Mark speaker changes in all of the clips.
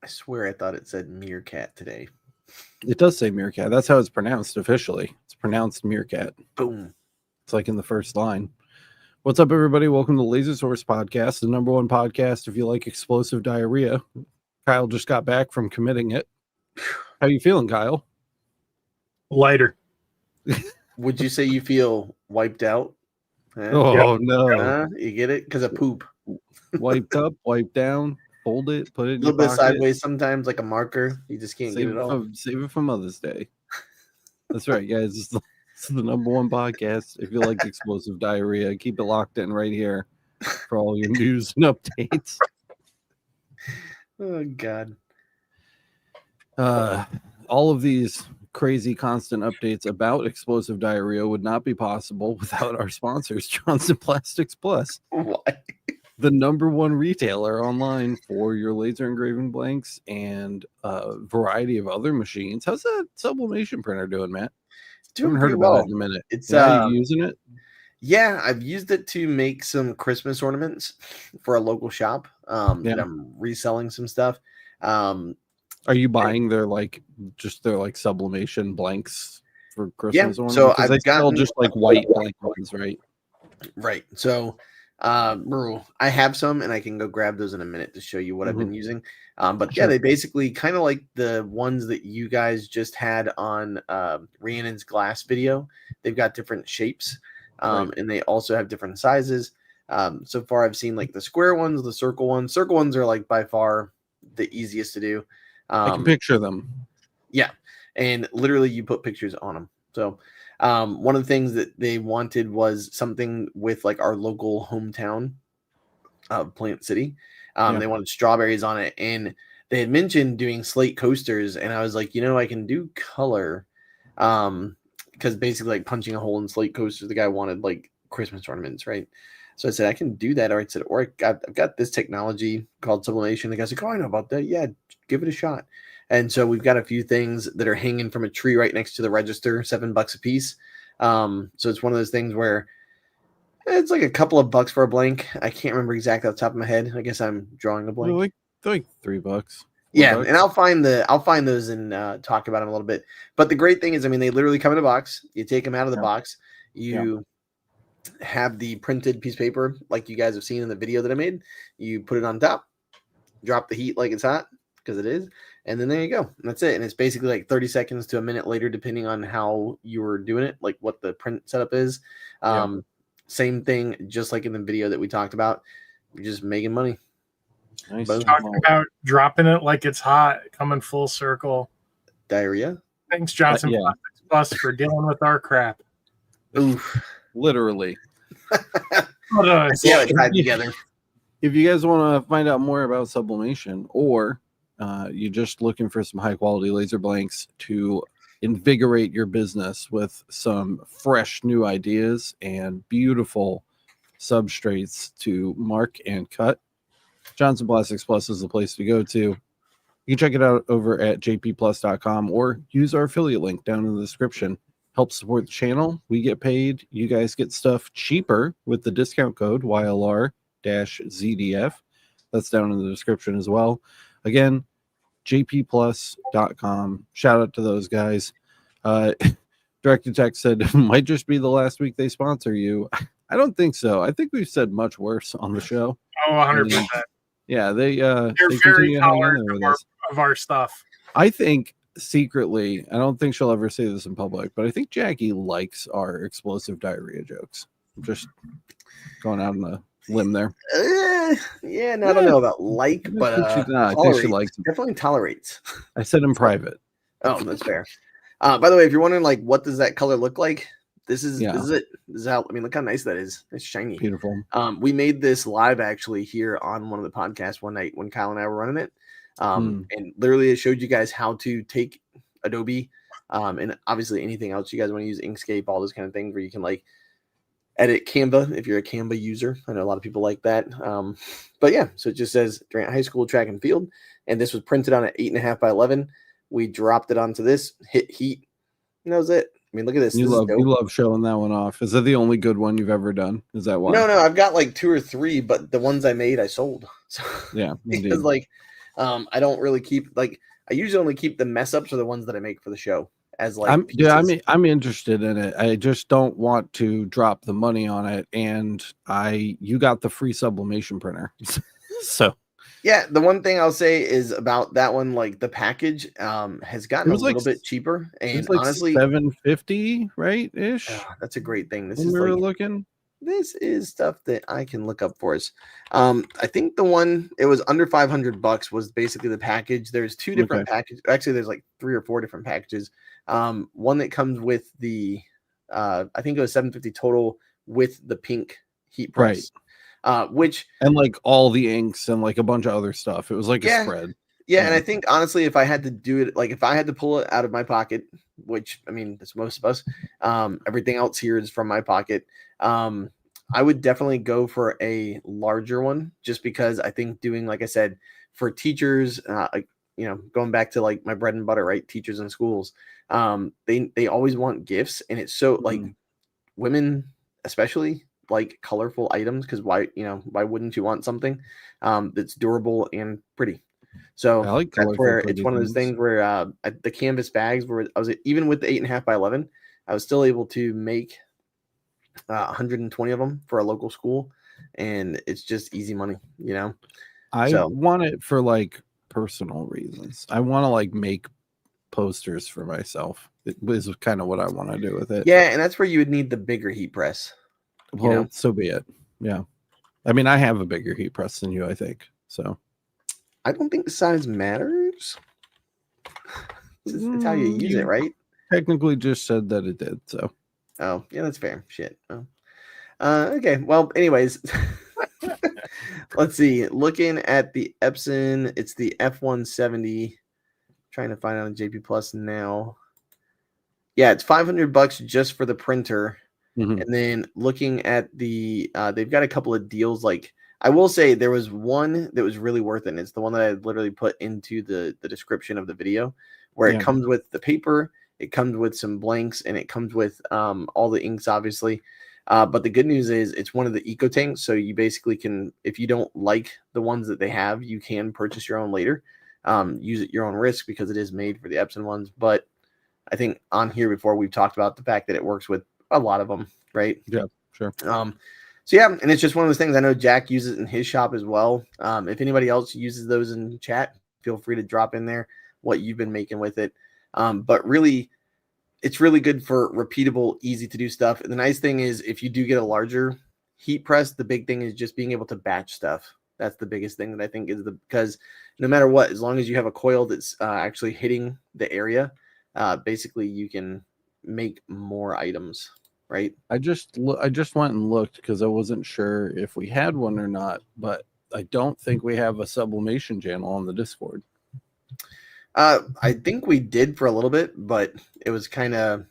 Speaker 1: I swear I thought it said Meerkat today.
Speaker 2: It does say Meerkat. That's how it's pronounced officially. It's pronounced Meerkat.
Speaker 1: Boom.
Speaker 2: It's like in the first line. What's up, everybody? Welcome to Laser Source Podcast, the #1 podcast if you like explosive diarrhea. Kyle just got back from committing it. How you feeling, Kyle?
Speaker 3: Lighter.
Speaker 1: Would you say you feel wiped out?
Speaker 2: Oh, no.
Speaker 1: You get it? Because of poop.
Speaker 2: Wiped up, wiped down, fold it, put it in
Speaker 1: A little
Speaker 2: your
Speaker 1: bit
Speaker 2: pocket.
Speaker 1: sideways sometimes, like a marker. You just can't get it all.
Speaker 2: Save it for Mother's Day. That's right, guys. This is the #1 podcast. If you like explosive diarrhea, keep it locked in right here for all your news and updates.
Speaker 1: Oh, God.
Speaker 2: All of these crazy constant updates about explosive diarrhea would not be possible without our sponsors, Johnson Plastics Plus.
Speaker 1: Why?
Speaker 2: The #1 retailer online for your laser engraving blanks and a variety of other machines. How's that sublimation printer doing, Matt?
Speaker 1: Doing
Speaker 2: haven't heard
Speaker 1: pretty
Speaker 2: about
Speaker 1: well.
Speaker 2: it in a minute.
Speaker 1: It's
Speaker 2: you using it?
Speaker 1: Yeah, I've used it to make some Christmas ornaments for a local shop. That I'm reselling some stuff.
Speaker 2: Are you buying their sublimation blanks for Christmas ornaments?
Speaker 1: So
Speaker 2: I've got just like white blank ones, right?
Speaker 1: Right. So I have some and I can go grab those in a minute to show you what I've been using. But yeah, they basically kind of like the ones that you guys just had on Rhiannon's glass video. They've got different shapes and they also have different sizes. So far I've seen like the square ones, the circle ones. Circle ones are like by far the easiest to do.
Speaker 2: I can picture them.
Speaker 1: Yeah. And literally you put pictures on them. So one of the things that they wanted was something with like our local hometown of Plant City. They wanted strawberries on it, and they had mentioned doing slate coasters, and I was like, I can do color, because basically like punching a hole in slate coasters, the guy wanted like Christmas ornaments, right? So I said I can do that, or I said, I've got this technology called sublimation. The guy's like, oh, I know about that. Yeah, give it a shot. And so we've got a few things that are hanging from a tree right next to the register, $7 a piece. So it's one of those things where it's like a couple of bucks for a blank. I can't remember exactly off the top of my head. I guess I'm drawing a blank.
Speaker 2: Like $3.
Speaker 1: Yeah, $4. And I'll find those and talk about them a little bit. But the great thing is, they literally come in a box. You take them out of the box. You have the printed piece of paper like you guys have seen in the video that I made. You put it on top, drop the heat like it's hot, because it is, and then there you go. And that's it. And it's basically like 30 seconds to a minute later, depending on how you were doing it, like what the print setup is. Same thing, just like in the video that we talked about. You're just making money.
Speaker 2: Nice.
Speaker 3: Talking about dropping it like it's hot, coming full circle.
Speaker 1: Diarrhea.
Speaker 3: Thanks, Johnson Plastics Plus, for dealing with our crap.
Speaker 1: Oof.
Speaker 2: Literally.
Speaker 1: See how it tied together.
Speaker 2: If you guys want to find out more about sublimation, or you're just looking for some high quality laser blanks to invigorate your business with some fresh new ideas and beautiful substrates to mark and cut, Johnson Plastics Plus is the place to go to. You can check it out over at jpplus.com or use our affiliate link down in the description. Help support the channel. We get paid. You guys get stuff cheaper with the discount code YLR-ZDF. That's down in the description as well. Again, jpplus.com. Shout out to those guys. Direct Tech said it might just be the last week they sponsor you. I don't think so. I think we've said much worse on the show.
Speaker 3: Oh, 100%.
Speaker 2: Yeah, they're
Speaker 3: very tolerant of our stuff.
Speaker 2: I think secretly, I don't think she'll ever say this in public, but I think Jackie likes our explosive diarrhea jokes. I'm just going out on a limb there.
Speaker 1: I don't know about but
Speaker 2: I think she likes it.
Speaker 1: Definitely tolerates.
Speaker 2: I said in private.
Speaker 1: Oh, that's fair. By the way, if you're wondering like what does that color look like, this is it. This is how look how nice that is. It's shiny.
Speaker 2: Beautiful.
Speaker 1: We made this live actually here on one of the podcasts one night when Kyle and I were running it. And literally it showed you guys how to take Adobe and obviously anything else you guys want to use, Inkscape, all those kind of things where you can like edit Canva if you're a Canva user. I know a lot of people like that. But yeah, so it just says Durant High School track and field, and this was printed on an 8.5 by 11. We dropped it onto this, hit heat, and that was it. Look at this.
Speaker 2: You love showing that one off. Is that the only good one you've ever done? Is that why?
Speaker 1: No, I've got like 2 or 3, but the ones I made I sold. So
Speaker 2: yeah,
Speaker 1: because I don't really keep like I usually only keep the mess ups or the ones that I make for the show as like
Speaker 2: I'm
Speaker 1: pieces.
Speaker 2: I'm interested in it. I just don't want to drop the money on it. And you got the free sublimation printer, so
Speaker 1: Yeah, the one thing I'll say is about that one, like the package has gotten
Speaker 2: it
Speaker 1: a
Speaker 2: was like
Speaker 1: little bit cheaper,
Speaker 2: it
Speaker 1: and
Speaker 2: was like
Speaker 1: honestly,
Speaker 2: $750, right ish,
Speaker 1: that's a great thing. This
Speaker 2: when
Speaker 1: is
Speaker 2: we were
Speaker 1: like
Speaker 2: looking.
Speaker 1: this is stuff that I can look up for us. I think the one it was under $500 was basically the package. There's two
Speaker 2: Okay,
Speaker 1: different packages. Actually, there's like 3 or 4 different packages. One that comes with the I think it was $750 total with the pink heat
Speaker 2: right.
Speaker 1: press. Which
Speaker 2: And like all the inks and like a bunch of other stuff. It was like a
Speaker 1: yeah,
Speaker 2: spread.
Speaker 1: yeah, and I think honestly, if I had to do it, like if I had to pull it out of my pocket, which I mean, that's most of us, everything else here is from my pocket. I would definitely go for a larger one, just because I think doing, like I said, for teachers, like, you know, going back to like my bread and butter, right? Teachers in schools, they always want gifts, and it's so like women especially like colorful items, because why wouldn't you want something that's durable and pretty?
Speaker 2: I
Speaker 1: So
Speaker 2: like
Speaker 1: that's
Speaker 2: colorful
Speaker 1: where it's
Speaker 2: pretty
Speaker 1: one of those
Speaker 2: things.
Speaker 1: things where the canvas bags where I was, even with the 8.5 by 11, I was still able to make 120 of them for a local school, and it's just easy money, you know.
Speaker 2: I
Speaker 1: So
Speaker 2: want it for like personal reasons. I want to like make posters for myself. It is kind of what I want to do with it.
Speaker 1: yeah, and that's where you would need the bigger heat press, you know.
Speaker 2: Well, so be it. Yeah. I mean, I have a bigger heat press than you, I think. So
Speaker 1: I don't think the size matters. It's how you use it, right?
Speaker 2: technically just said that it did. So
Speaker 1: Oh, yeah, that's fair. Shit. Oh. Okay. Well, anyways, let's see. Looking at the Epson, it's the F170. Trying to find out on JP Plus now. Yeah, it's $500 just for the printer.
Speaker 2: Mhm.
Speaker 1: And then looking at the, they've got a couple of deals. Like I will say, there was one that was really worth it. And it's the one that I literally put into the description of the video, where it
Speaker 2: Yeah.
Speaker 1: comes with the paper, it comes with some blanks, and it comes with all the inks, obviously. But the good news is it's one of the eco tanks. So you basically can, if you don't like the ones that they have, you can purchase your own later. Use at your own risk, because it is made for the Epson ones. But I think on here before we've talked about the fact that it works with a lot of them, right?
Speaker 2: Yeah, sure.
Speaker 1: So yeah, and it's just one of those things. I know Jack uses it in his shop as well. If anybody else uses those in chat, feel free to drop in there what you've been making with it. But really, it's really good for repeatable, easy to do stuff. And the nice thing is, if you do get a larger heat press, the big thing is just being able to batch stuff. That's the biggest thing that I think is because no matter what, as long as you have a coil that's actually hitting the area, basically you can make more items, right?
Speaker 2: I just went and looked because I wasn't sure if we had one or not, but I don't think we have a sublimation channel on the Discord.
Speaker 1: I think we did for a little bit, but it was kind of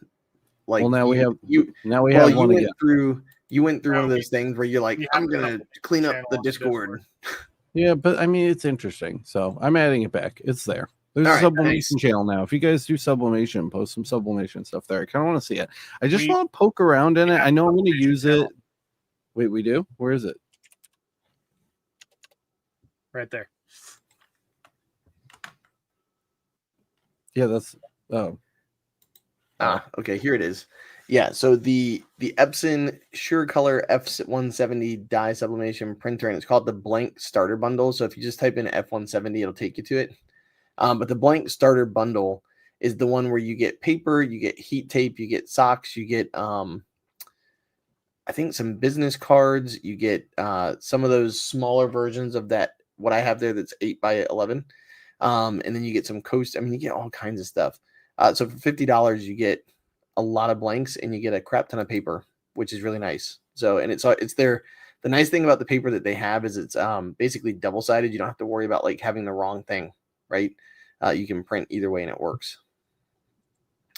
Speaker 1: like,
Speaker 2: well, now we have
Speaker 1: you
Speaker 2: one
Speaker 1: went
Speaker 2: again.
Speaker 1: through one of
Speaker 3: we-
Speaker 1: those things where you're like,
Speaker 3: we
Speaker 1: I'm
Speaker 3: have
Speaker 1: gonna
Speaker 3: a
Speaker 1: clean up
Speaker 3: channel
Speaker 1: the
Speaker 3: on
Speaker 1: Discord.
Speaker 2: Yeah, but I mean, it's interesting, so I'm adding it back. It's there. There's
Speaker 1: All
Speaker 2: a
Speaker 1: right,
Speaker 2: sublimation
Speaker 1: nice.
Speaker 2: channel now. If you guys do sublimation, post some sublimation stuff there. I kind of want to see it. I just
Speaker 3: We-
Speaker 2: want to poke around in it.
Speaker 3: have
Speaker 2: I know I'm going to
Speaker 3: sublimation
Speaker 2: use
Speaker 3: channel.
Speaker 2: it. Wait, we do? Where is it?
Speaker 3: Right there.
Speaker 2: Yeah, that's
Speaker 1: Okay, here it is. Yeah, so the Epson Sure Color F170 dye sublimation printer, and it's called the blank starter bundle. So if you just type in F170, it'll take you to it. But the blank starter bundle is the one where you get paper, you get heat tape, you get socks, you get I think some business cards, you get some of those smaller versions of that, what I have there that's 8 by 11. And then you get some coast. I mean, you get all kinds of stuff. So for $50, you get a lot of blanks, and you get a crap ton of paper, which is really nice. So, and it's there. The nice thing about the paper that they have is it's basically double-sided. You don't have to worry about like having the wrong thing, right? You can print either way and it works.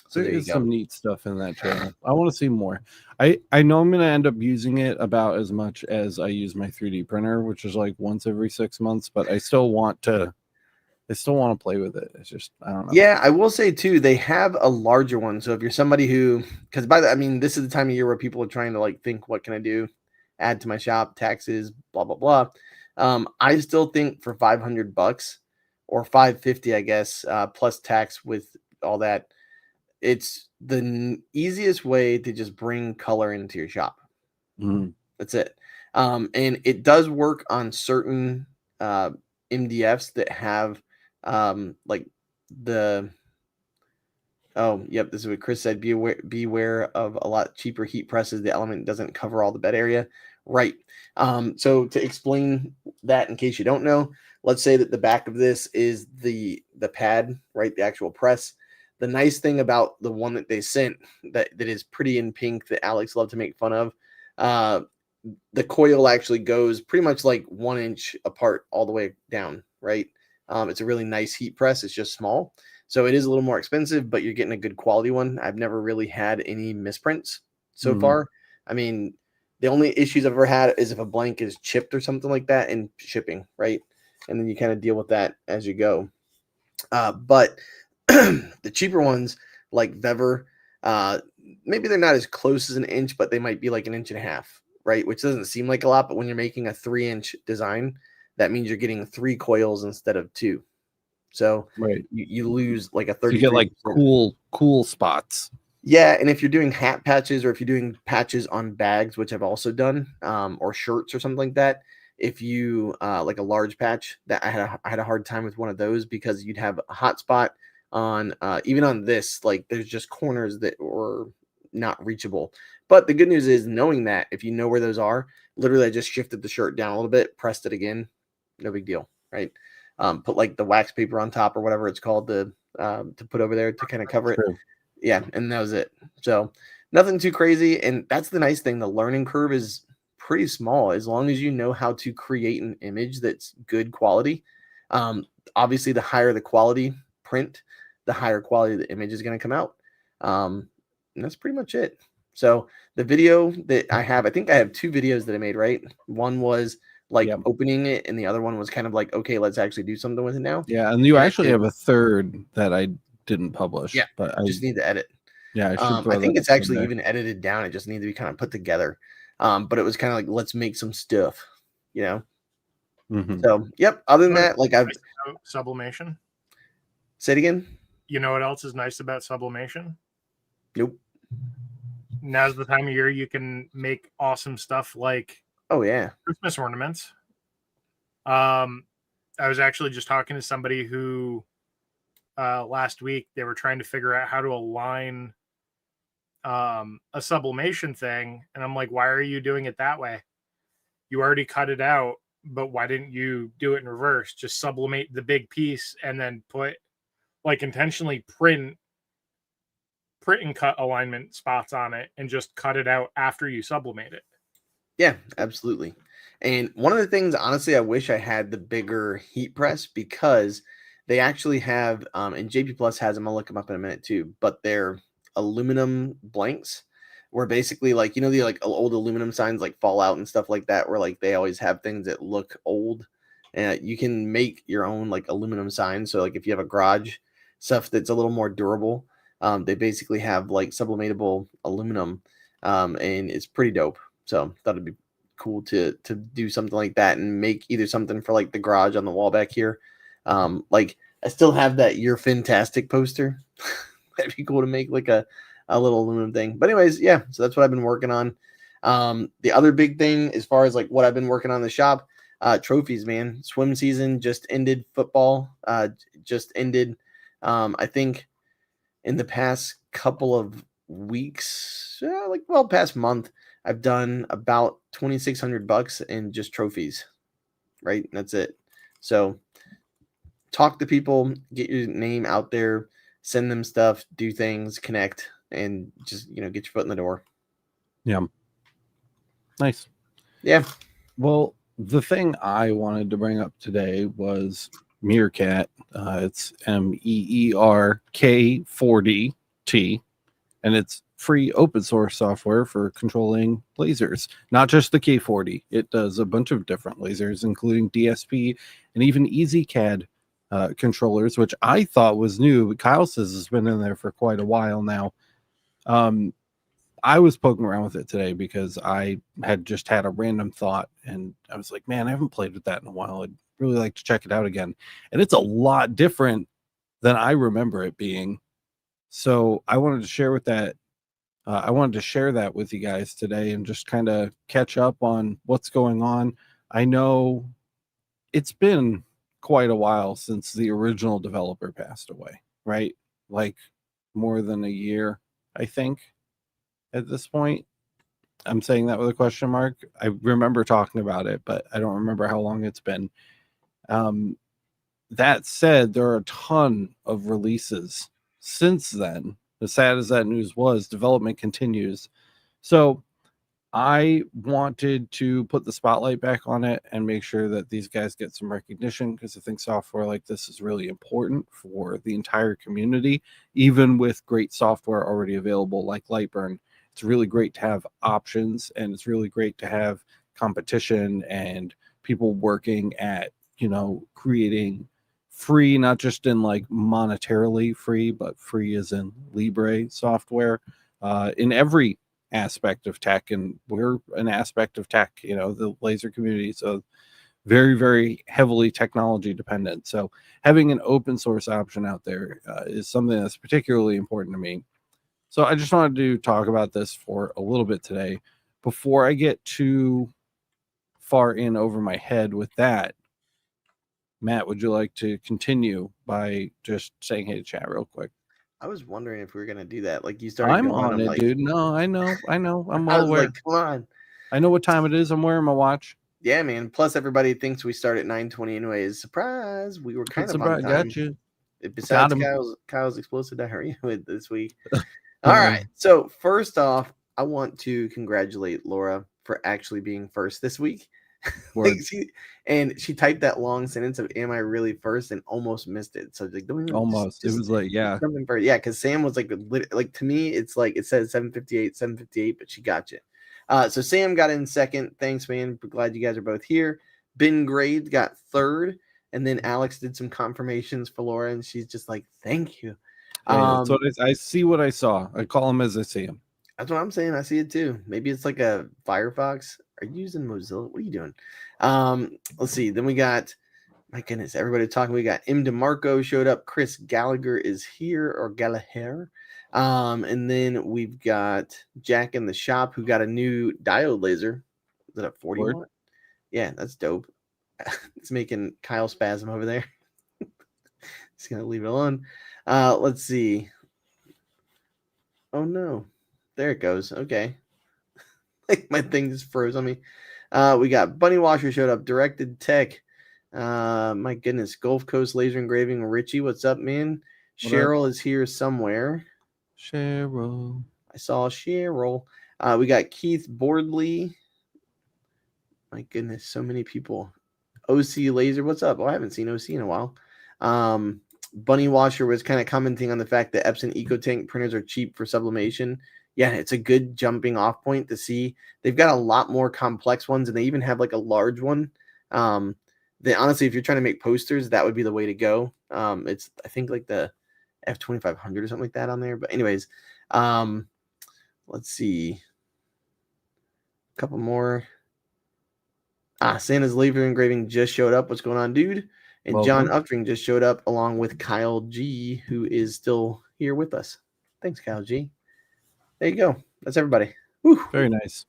Speaker 1: So
Speaker 2: there
Speaker 1: there you
Speaker 2: is
Speaker 1: go.
Speaker 2: some neat stuff in that channel. I want to see more. I know I'm going to end up using it about as much as I use my 3D printer, which is like once every 6 months, but I still want to play with it. It's just, I don't know.
Speaker 1: Yeah, I will say too, they have a larger one. So if you're somebody who, because I mean, this is the time of year where people are trying to like think, what can I do? Add to my shop, taxes, blah blah blah. I still think for $500, or $550, I guess, plus tax with all that. It's the easiest way to just bring color into your shop. That's it. And it does work on certain MDFs that have like the oh, yep, this is what Chris said. Beware of a lot cheaper heat presses. The element doesn't cover all the bed area. Right. So to explain that in case you don't know, let's say that the back of this is the pad, right? The actual press. The nice thing about the one that they sent that is pretty in pink that Alex loved to make fun of, the coil actually goes pretty much like 1 inch apart all the way down, right? It's a really nice heat press. It's just small. So it is a little more expensive, but you're getting a good quality one. I've never really had any misprints so far. I mean, the only issues I've ever had is if a blank is chipped or something like that in shipping, right? And then you kind of deal with that as you go. But the cheaper ones like Vever, maybe they're not as close as an inch, but they might be like 1.5 inches, right? Which doesn't seem like a lot, but when you're making a 3-inch design, that means you're getting 3 coils instead of 2. So
Speaker 2: right,
Speaker 1: you lose like a 30.
Speaker 2: You get like cool spots.
Speaker 1: Yeah, and if you're doing hat patches or if you're doing patches on bags, which I've also done, or shirts or something like that, if you like a large patch, that I had a hard time with one of those because you'd have a hot spot on even on this, like there's just corners that were not reachable. But the good news is knowing that if you know where those are, literally I just shifted the shirt down a little bit, pressed it again, no big deal, right? Put like the wax paper on top or whatever it's called to put over there to kind of cover it. Yeah, and that was it. So nothing too crazy. And that's the nice thing. The learning curve is pretty small as long as you know how to create an image that's good quality. Obviously, the higher the quality print, the higher quality the image is going to come out. And that's pretty much it. So the video that I have, I think I have 2 videos that I made, right? One was like opening it, and the other one was kind of like, okay, let's actually do something with it now.
Speaker 2: Yeah, and you actually have a third that I didn't publish.
Speaker 1: Yeah,
Speaker 2: but
Speaker 1: I just need to edit.
Speaker 2: Yeah,
Speaker 1: I think it's actually even edited down. It just needs to be kind of put together. But it was kind of like, let's make some stuff, you know. So yep. Other than that, like I've
Speaker 3: sublimation.
Speaker 1: Say it again.
Speaker 3: You know what else is nice about sublimation?
Speaker 1: Nope.
Speaker 3: Now's the time of year you can make awesome stuff like Christmas ornaments. I was actually just talking to somebody who last week they were trying to figure out how to align a sublimation thing, and I'm like, why are you doing it that way? You already cut it out, but why didn't you do it in reverse? Just sublimate the big piece and then put like intentionally print and cut alignment spots on it and just cut it out after you sublimate it.
Speaker 1: Yeah, absolutely. And one of the things, honestly, I wish I had the bigger heat press because they actually have, and JP Plus has them. I'll look them up in a minute too, but they're aluminum blanks where basically like, you know, the like old aluminum signs like Fallout and stuff like that, where like they always have things that look old, and you can make your own like aluminum signs. So like if you have a garage stuff that's a little more durable, they basically have like sublimatable aluminum, and it's pretty dope. So thought it'd be cool to do something like that and make either something for like the garage on the wall back here. Like I still have that "You're Fantastic" poster. That'd be cool to make like a little aluminum thing. But anyways, yeah, so that's what I've been working on. The other big thing as far as like what I've been working on in the shop, trophies, man. Swim season just ended. Football just ended. I think in the past couple of weeks, past month, I've done about $2,600 in just trophies, right? And that's it. So talk to people, get your name out there, send them stuff, do things, connect, and just, you know, get your foot in the door.
Speaker 2: Yeah. Nice.
Speaker 1: Yeah.
Speaker 2: Well, the thing I wanted to bring up today was Meerkat. It's Meerk40t, and it's free open source software for controlling lasers. Not just the K40. It does a bunch of different lasers, including DSP and even EasyCAD controllers, which I thought was new, but Kyle says it's been in there for quite a while now. I was poking around with it today because I had just had a random thought, and I was like, man, I haven't played with that in a while. really like to check it out again. And it's a lot different than I remember it being. So I wanted to share that with you guys today and just kind of catch up on what's going on. I know it's been quite a while since the original developer passed away, right? Like more than a year, I think, at this point. I'm saying that with a question mark. I remember talking about it, but I don't remember how long it's been. That said, there are a ton of releases since then. As sad as that news was, development continues. So I wanted to put the spotlight back on it and make sure that these guys get some recognition, because I think software like this is really important for the entire community. Even with great software already available like Lightburn, it's really great to have options, and it's really great to have competition and people working at, creating free, not just in like monetarily free, but free as in Libre software in every aspect of tech. And we're an aspect of tech, the laser community. So very, very heavily technology dependent. So having an open source option out there is something that's particularly important to me. So I just wanted to talk about this for a little bit today. Before I get too far in over my head with that, Matt, would you like to continue by just saying hey to chat real quick?
Speaker 1: I was wondering if we were gonna do that. Like you started.
Speaker 2: I'm on it, dude. No, I know. I'm well aware.
Speaker 1: Like, come on.
Speaker 2: I know what time it is. I'm wearing my watch.
Speaker 1: Yeah, man. Plus, everybody thinks we start at 9:20 anyways. Surprise! We were kind of on time.
Speaker 2: Got you.
Speaker 1: Besides, Kyle's explosive diarrhea with this week. All right. So first off, I want to congratulate Laura for actually being first this week. Like she typed that long sentence of "Am I really first?" and almost missed it. So like,
Speaker 2: almost. It was like, yeah,
Speaker 1: because Sam was like to me, it's like it says 7:58, but she got you. So Sam got in second. Thanks, man. Glad you guys are both here. Ben Grade got third, and then Alex did some confirmations for Laura, and she's just like, "Thank you."
Speaker 2: So I see what I saw. I call them as I see them.
Speaker 1: That's what I'm saying. I see it too. Maybe it's like a Firefox. Are you using Mozilla? What are you doing? Let's see. Then we got, my goodness, everybody talking. We got M. DeMarco showed up. Chris Gallagher is here, or Gallagher. And then we've got Jack in the shop who got a new diode laser. Is it a 40 watt? Yeah, that's dope. It's making Kyle spasm over there. Just gonna leave it alone. Let's see. Oh no. There it goes. Okay. Like my thing just froze on me. We got Bunny Washer showed up. Directed Tech. My goodness. Gulf Coast Laser Engraving. Richie, what's up, man? Cheryl is here somewhere.
Speaker 2: Cheryl.
Speaker 1: I saw Cheryl. We got Keith Boardley. My goodness, so many people. OC Laser, what's up? Oh, I haven't seen OC in a while. Bunny Washer was kind of commenting on the fact that Epson EcoTank printers are cheap for sublimation. Yeah, it's a good jumping off point to see. They've got a lot more complex ones, and they even have like a large one. Honestly, if you're trying to make posters, that would be the way to go. It's I think like the F2500 or something like that on there. But anyways, let's see. A couple more. Santa's Laser Engraving just showed up. What's going on, dude? And John Uftring just showed up along with Kyle G, who is still here with us. Thanks, Kyle G. There you go. That's everybody. Woo.
Speaker 2: Very nice.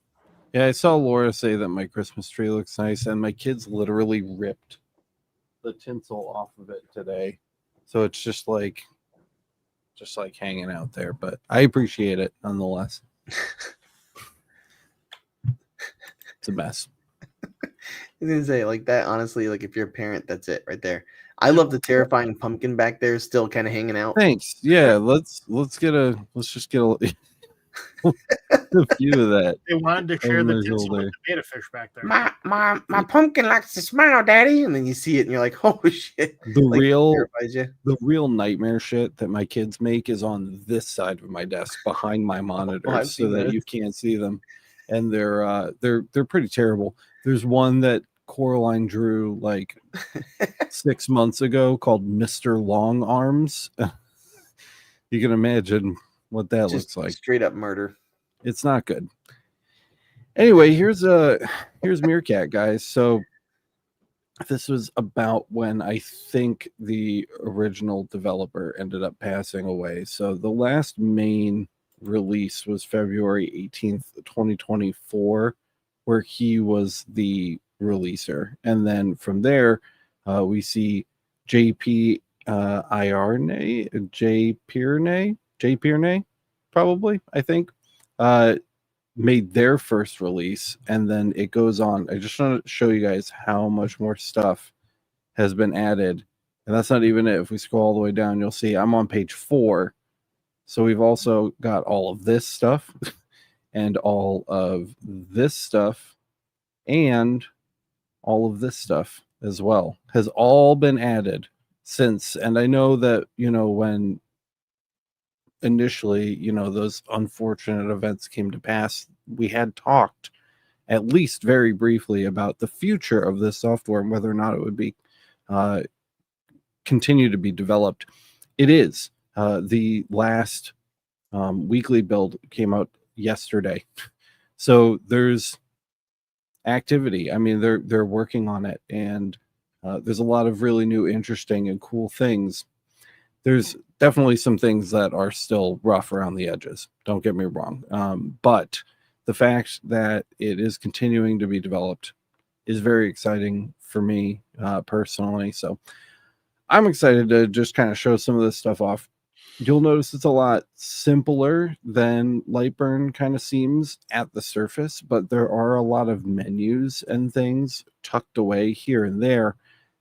Speaker 2: Yeah, I saw Laura say that my Christmas tree looks nice, and my kids literally ripped the tinsel off of it today. So it's just like hanging out there, but I appreciate it nonetheless. It's a mess.
Speaker 1: I was gonna say, like that, honestly, like if you're a parent, that's it right there. I love the terrifying pumpkin back there still kind of hanging out.
Speaker 2: Thanks. Yeah, let's just get a few of that.
Speaker 3: They wanted to share the tinsel with the beta fish back there.
Speaker 1: My pumpkin likes to smile, Daddy. And then you see it and you're like, oh shit.
Speaker 2: The real nightmare shit that my kids make is on this side of my desk behind my monitors so that you can't see them. And they're pretty terrible. There's one that Coraline drew like 6 months ago called Mr. Long Arms. You can imagine what that looks like.
Speaker 1: Straight up murder.
Speaker 2: It's not good. Anyway, here's Meerkat, guys. So this was about when I think the original developer ended up passing away. So the last main release was February 18th, 2024, where he was the releaser. And then from there, we see JP Irne, J Pierney, probably, I think, made their first release, and then it goes on. I just want to show you guys how much more stuff has been added, and that's not even it. If we scroll all the way down, you'll see I'm on page 4. So we've also got all of this stuff and all of this stuff and all of this stuff as well has all been added since. And I know that, when initially, those unfortunate events came to pass, we had talked at least very briefly about the future of this software and whether or not it would be continue to be developed. It is. The last weekly build came out yesterday, so there's activity. I mean, they're working on it, and there's a lot of really new, interesting, and cool things. There's definitely some things that are still rough around the edges. Don't get me wrong. But the fact that it is continuing to be developed is very exciting for me personally. So I'm excited to just kind of show some of this stuff off. You'll notice it's a lot simpler than Lightburn kind of seems at the surface, but there are a lot of menus and things tucked away here and there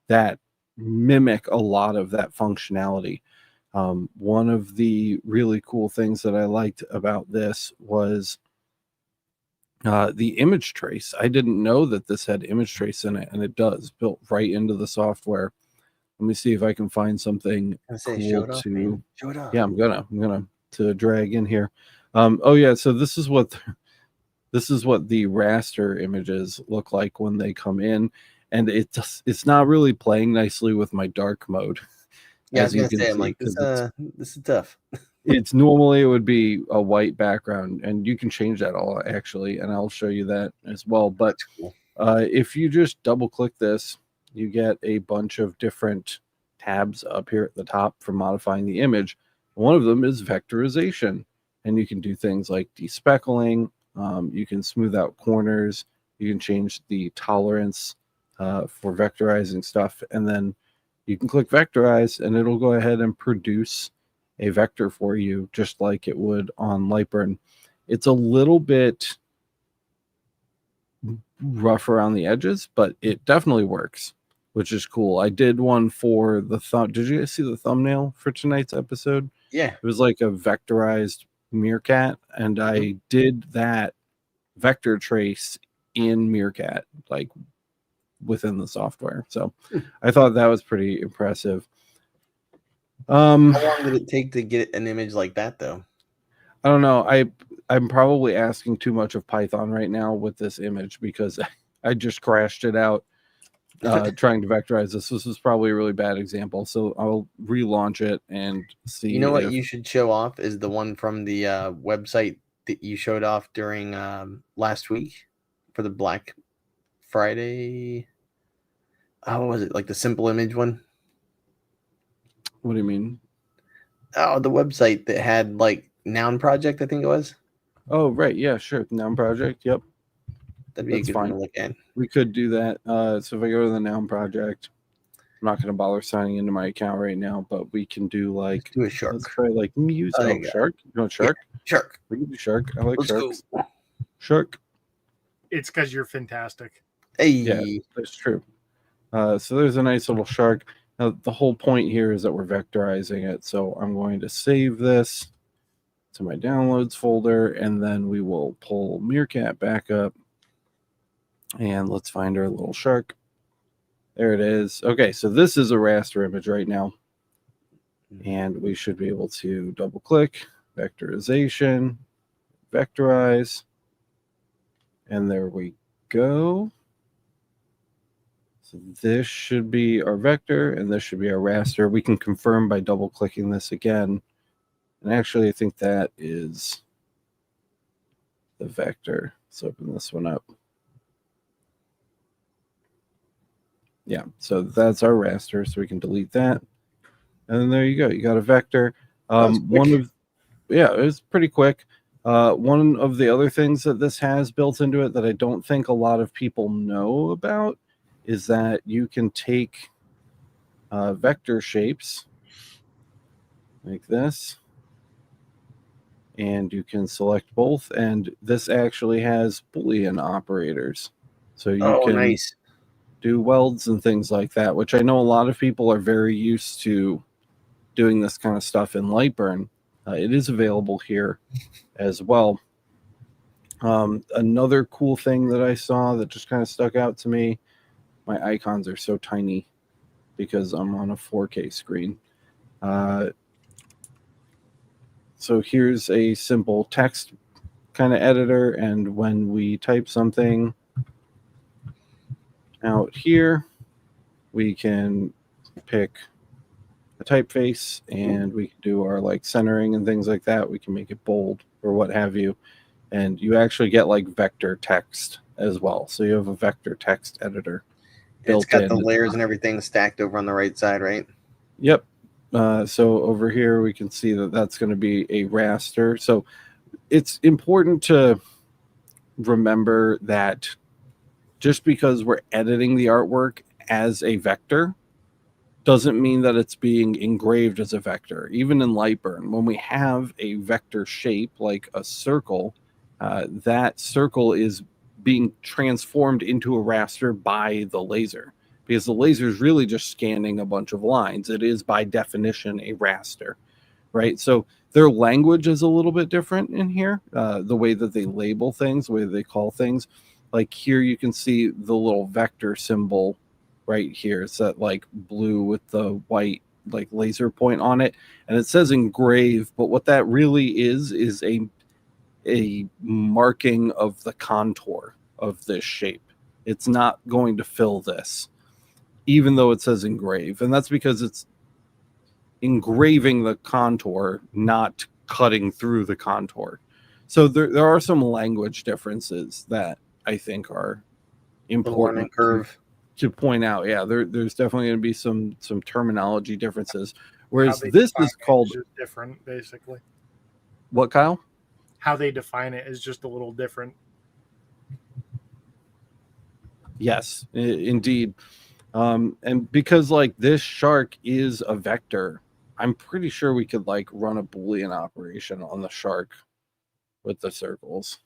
Speaker 2: that mimic a lot of that functionality. One of the really cool things that I liked about this was the image trace. I didn't know that this had image trace in it, and it does, built right into the software. Let me see if I can find something cool to.
Speaker 1: Show it off.
Speaker 2: Yeah, I'm gonna to drag in here. Oh yeah, so this is what the raster images look like when they come in, and it's not really playing nicely with my dark mode.
Speaker 1: Yeah, I was gonna say, I'm like, this is tough.
Speaker 2: It's normally it would be a white background, and you can change that all actually, and I'll show you that as well. But
Speaker 1: cool.
Speaker 2: If you just double click this, you get a bunch of different tabs up here at the top for modifying the image. One of them is vectorization, and you can do things like despeckling. You can smooth out corners. You can change the tolerance for vectorizing stuff, and then you can click vectorize, and it'll go ahead and produce a vector for you, just like it would on Lightburn. It's a little bit rough around the edges, but it definitely works, which is cool. I did one for the thumb. Did you guys see the thumbnail for tonight's episode?
Speaker 1: Yeah.
Speaker 2: It was like a vectorized meerkat, and I did that vector trace in Meerkat, like within the software. So I thought that was pretty impressive.
Speaker 1: How long did it take to get an image like that, though?
Speaker 2: I don't know. I'm probably asking too much of Python right now with this image because I just crashed it out trying to vectorize this. This is probably a really bad example, so I'll relaunch it and see.
Speaker 1: You know what you should show off is the one from the website that you showed off during last week for the Black Friday. What was it, like the simple image one?
Speaker 2: What do you mean?
Speaker 1: Oh, the website that had like Noun Project, I think it was.
Speaker 2: Oh, right. Yeah, sure. Noun Project. Yep.
Speaker 1: That'd be a good one to look at.
Speaker 2: We could do that. So if I go to the Noun Project, I'm not going to bother signing into my account right now, but we can do like.
Speaker 1: Let's do a shark.
Speaker 2: Let's try like music. Oh, shark. You want shark?
Speaker 1: Yeah, shark.
Speaker 2: We can do shark. I like sharks.
Speaker 1: Go.
Speaker 2: Shark.
Speaker 3: It's because you're fantastic.
Speaker 1: Hey.
Speaker 2: Yeah, that's true. So there's a nice little shark. Now, the whole point here is that we're vectorizing it. So I'm going to save this to my downloads folder, and then we will pull Meerkat back up. And let's find our little shark. There it is. Okay, so this is a raster image right now. And we should be able to double click, vectorization, vectorize. And there we go. So this should be our vector, and this should be our raster. We can confirm by double clicking this again. And actually, I think that is the vector. Let's open this one up. Yeah, so that's our raster, so we can delete that. And then there you go. You got a vector. It was pretty quick. One of the other things that this has built into it that I don't think a lot of people know about is that you can take vector shapes like this, and you can select both, and this actually has Boolean operators. So you can
Speaker 1: nice.
Speaker 2: do welds and things like that, which I know a lot of people are very used to doing this kind of stuff in Lightburn. It is available here as well. Another cool thing that I saw that just kind of stuck out to me, my icons are so tiny because I'm on a 4K screen. So here's a simple text kind of editor, and when we type something out here, we can pick a typeface and we can do our like centering and things like that. We can make it bold or what have you, and you actually get like vector text as well. So you have a vector text editor.
Speaker 1: It's got the layers and everything stacked over on the right side, right?
Speaker 2: Yep. So over here we can see that that's going to be a raster. So it's important to remember that just because we're editing the artwork as a vector doesn't mean that it's being engraved as a vector. Even in Lightburn, when we have a vector shape like a circle, that circle is being transformed into a raster by the laser, because the laser is really just scanning a bunch of lines. It is by definition a raster, right? So their language is a little bit different in here. The way that they label things, the way they call things. Like here you can see the little vector symbol right here. It's that like blue with the white like laser point on it, and it says engrave, but what that really is a marking of the contour of this shape. It's not going to fill this, even though it says engrave, and that's because it's engraving the contour, not cutting through the contour. So there are some language differences that I think are important to point out. Yeah, there's definitely going to be some terminology differences. Whereas this is called
Speaker 3: just different, basically.
Speaker 2: What, Kyle?
Speaker 3: How they define it is just a little different.
Speaker 2: Yes, indeed. And because like this shark is a vector, I'm pretty sure we could like run a Boolean operation on the shark with the circles.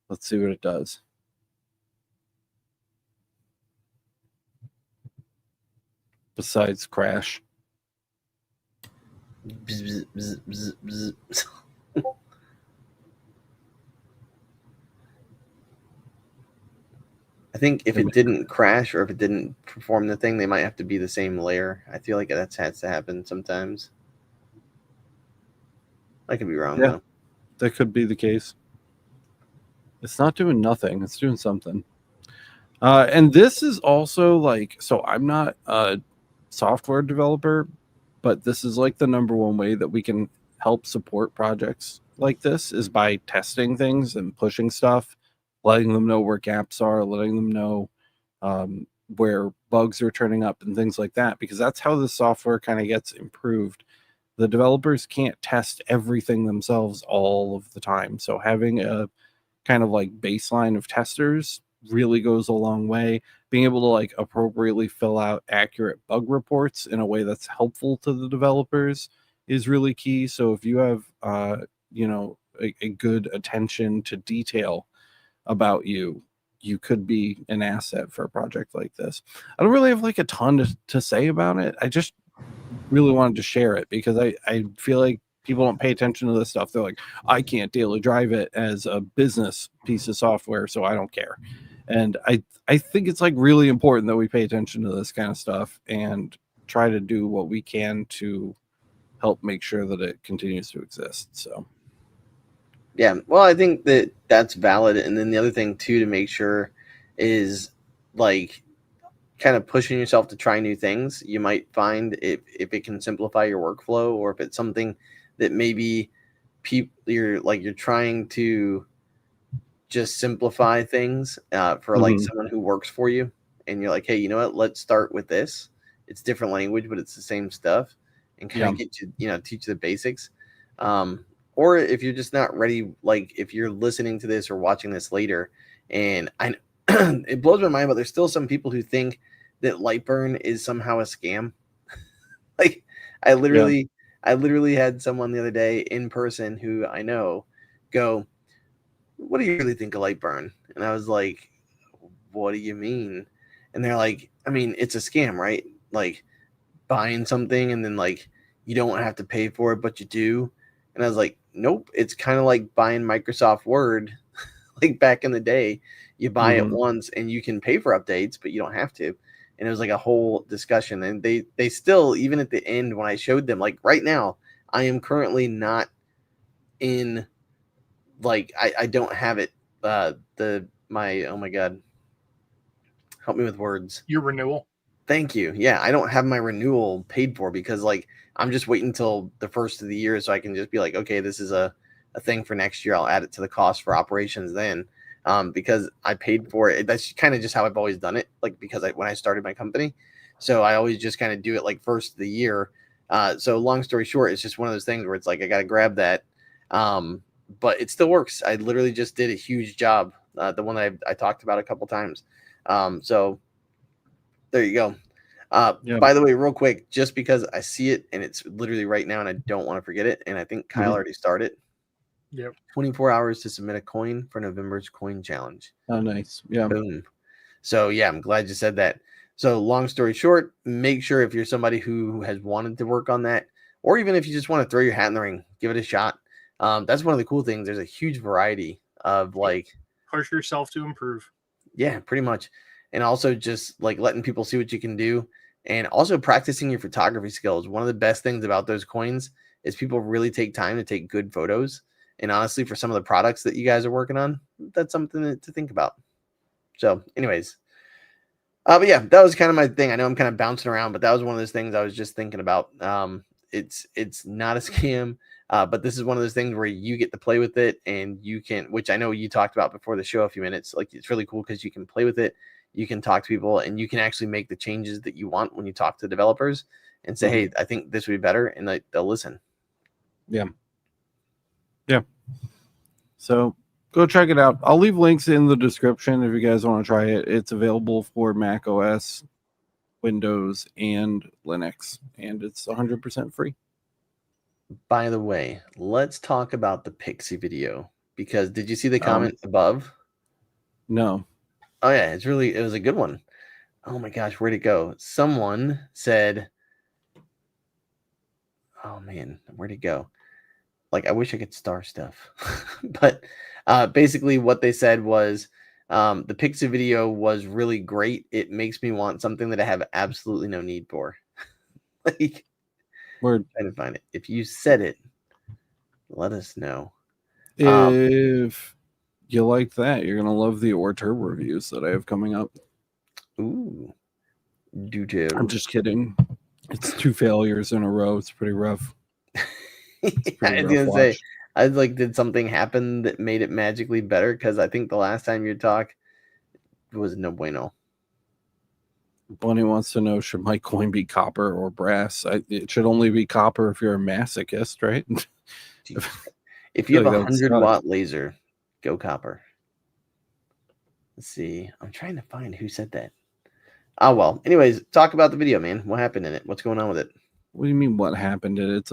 Speaker 2: Let's see what it does. Besides crash.
Speaker 1: Bzz, bzz, bzz, bzz. I think if it didn't crash or if it didn't perform the thing, they might have to be the same layer. I feel like that has to happen sometimes. I could be wrong, though.
Speaker 2: That could be the case. It's not doing nothing. It's doing something. And this is also like, so I'm not a software developer, but this is like the number one way that we can help support projects like this is by testing things and pushing stuff, letting them know where gaps are, letting them know where bugs are turning up and things like that, because that's how the software kind of gets improved. The developers can't test everything themselves all of the time. So having a kind of like baseline of testers really goes a long way. Being able to like appropriately fill out accurate bug reports in a way that's helpful to the developers is really key. So if you have a good attention to detail about you could be an asset for a project like this. I don't really have like a ton to say about it. I just really wanted to share it because I feel like people don't pay attention to this stuff. They're like, I can't daily drive it as a business piece of software, so I don't care. And I think it's like really important that we pay attention to this kind of stuff and try to do what we can to help make sure that it continues to exist. So
Speaker 1: yeah, well, I think that's valid. And then the other thing too to make sure is like kind of pushing yourself to try new things. You might find if it can simplify your workflow, or if it's something that maybe you're trying to just simplify things for like someone who works for you, and you're like, hey, you know what? Let's start with this. It's different language, but it's the same stuff, and kind of get you, teach the basics. Or if you're just not ready, like if you're listening to this or watching this later, and it blows my mind, but there's still some people who think that Lightburn is somehow a scam. Like I literally had someone the other day in person who I know go, what do you really think of Lightburn? And I was like, what do you mean? And they're like, I mean, it's a scam, right? Like buying something and then like you don't have to pay for it, but you do. And I was like, nope, it's kind of like buying Microsoft Word. Like back in the day, you buy it once and you can pay for updates, but you don't have to. And it was like a whole discussion. And they still, even at the end when I showed them, like right now, I am currently not in, like I don't have it. Oh my God, help me with words.
Speaker 3: Your renewal.
Speaker 1: Thank you. Yeah, I don't have my renewal paid for because like I'm just waiting until the first of the year so I can just be like, okay, this is a thing for next year. I'll add it to the cost for operations then. Because I paid for it. That's kind of just how I've always done it. Like because when I started my company, so I always just kind of do it like first of the year. So long story short, it's just one of those things where it's like I got to grab that. But it still works. I literally just did a huge job. The one that I talked about a couple times. So there you go. By the way, real quick, just because I see it and it's literally right now and I don't want to forget it. And I think Kyle already started.
Speaker 3: Yep.
Speaker 1: 24 hours to submit a coin for November's coin challenge.
Speaker 2: Oh, nice. Yeah.
Speaker 1: Boom. So yeah, I'm glad you said that. So long story short, make sure if you're somebody who has wanted to work on that, or even if you just want to throw your hat in the ring, give it a shot. That's one of the cool things. There's a huge variety of like
Speaker 3: push yourself to improve.
Speaker 1: Yeah, pretty much. And also just like letting people see what you can do and also practicing your photography skills. One of the best things about those coins is people really take time to take good photos. And honestly, for some of the products that you guys are working on, that's something to think about. So anyways, but yeah, that was kind of my thing. I know I'm kind of bouncing around, but that was one of those things I was just thinking about. It's not a scam, but this is one of those things where you get to play with it and you can, which I know you talked about before the show a few minutes. Like it's really cool because you can play with it. You can talk to people and you can actually make the changes that you want when you talk to developers and say, hey, I think this would be better. And they'll listen.
Speaker 2: Yeah. Yeah. So go check it out. I'll leave links in the description if you guys want to try it. It's available for Mac OS, Windows, and Linux, and it's 100% free.
Speaker 1: By the way, let's talk about the Pixie video because did you see the comment above?
Speaker 2: No.
Speaker 1: Oh yeah, it was a good one. Oh my gosh, where'd it go? Someone said, oh man, where'd it go? Like, I wish I could star stuff. But basically what they said was the Pixie video was really great. It makes me want something that I have absolutely no need for. Like,
Speaker 2: word.
Speaker 1: Trying to find it. If you said it, let us know.
Speaker 2: If you like that, you're going to love the Orter reviews that I have coming up.
Speaker 1: Ooh. Do too.
Speaker 2: I'm just kidding. It's 2 failures in a row. It's pretty rough.
Speaker 1: I was gonna say, I was like, did something happen that made it magically better? Because I think the last time you talked was no bueno.
Speaker 2: Bunny wants to know, should my coin be copper or brass? It should only be copper if you're a masochist, right?
Speaker 1: If you have a 100-watt laser, go copper. Let's see. I'm trying to find who said that. Oh well. Anyways, talk about the video, man. What happened in it? What's going on with it?
Speaker 2: What do you mean? What happened in it?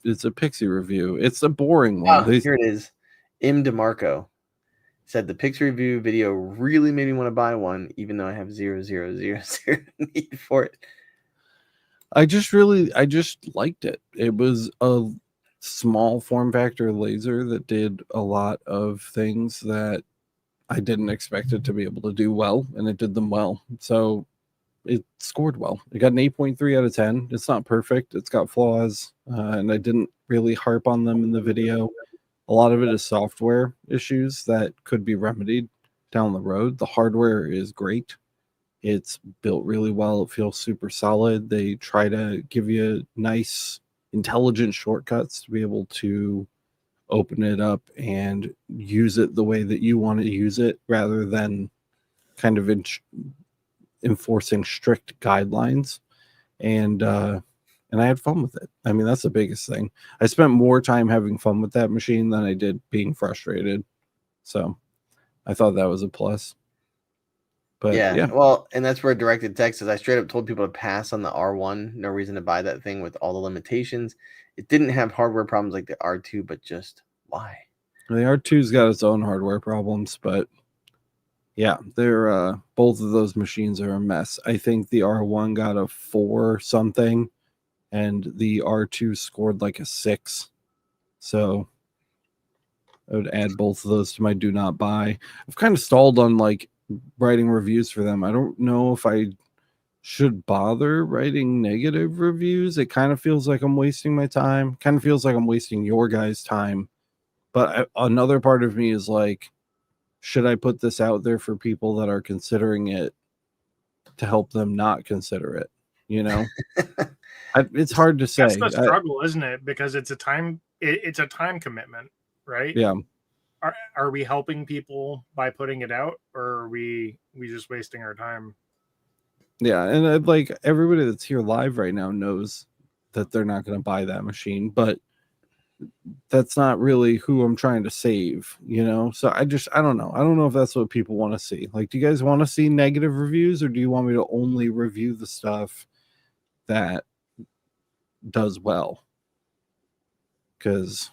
Speaker 2: It's a Pixie review. It's a boring one.
Speaker 1: Oh, here it is. M. DeMarco said the Pixie review video really made me want to buy one, even though I have 0.000 need for it.
Speaker 2: I just liked it. It was a small form factor laser that did a lot of things that I didn't expect it to be able to do well, and it did them well. So it scored well. It got an 8.3 out of 10. It's not perfect. It's got flaws, and I didn't really harp on them in the video. A lot of it is software issues that could be remedied down the road. The hardware is great. It's built really well. It feels super solid. They try to give you nice, intelligent shortcuts to be able to open it up and use it the way that you want to use it, rather than kind of enforcing strict guidelines, and I had fun with it. I mean, that's the biggest thing. I spent more time having fun with that machine than I did being frustrated. So I thought that was a plus. But yeah.
Speaker 1: Well, and that's where directed text is. I straight up told people to pass on the R1. No reason to buy that thing with all the limitations. It didn't have hardware problems like the R2, but just why?
Speaker 2: The R2's got its own hardware problems, but yeah, they're both of those machines are a mess. I think the R1 got a 4 something, and the R2 scored like a 6. So I would add both of those to my do not buy. I've kind of stalled on like writing reviews for them. I don't know if I should bother writing negative reviews. It kind of feels like I'm wasting my time. Kind of feels like I'm wasting your guys' time. But another part of me is like, should I put this out there for people that are considering it to help them not consider it? You know, it's hard to say.
Speaker 3: That's the struggle, isn't it? Because it's a time commitment, right?
Speaker 2: Yeah.
Speaker 3: Are we helping people by putting it out, or are we just wasting our time?
Speaker 2: Yeah, and like everybody that's here live right now knows that they're not going to buy that machine, but that's not really who I'm trying to save, you know? So I don't know. I don't know if that's what people want to see. Like, do you guys want to see negative reviews, or do you want me to only review the stuff that does well? Because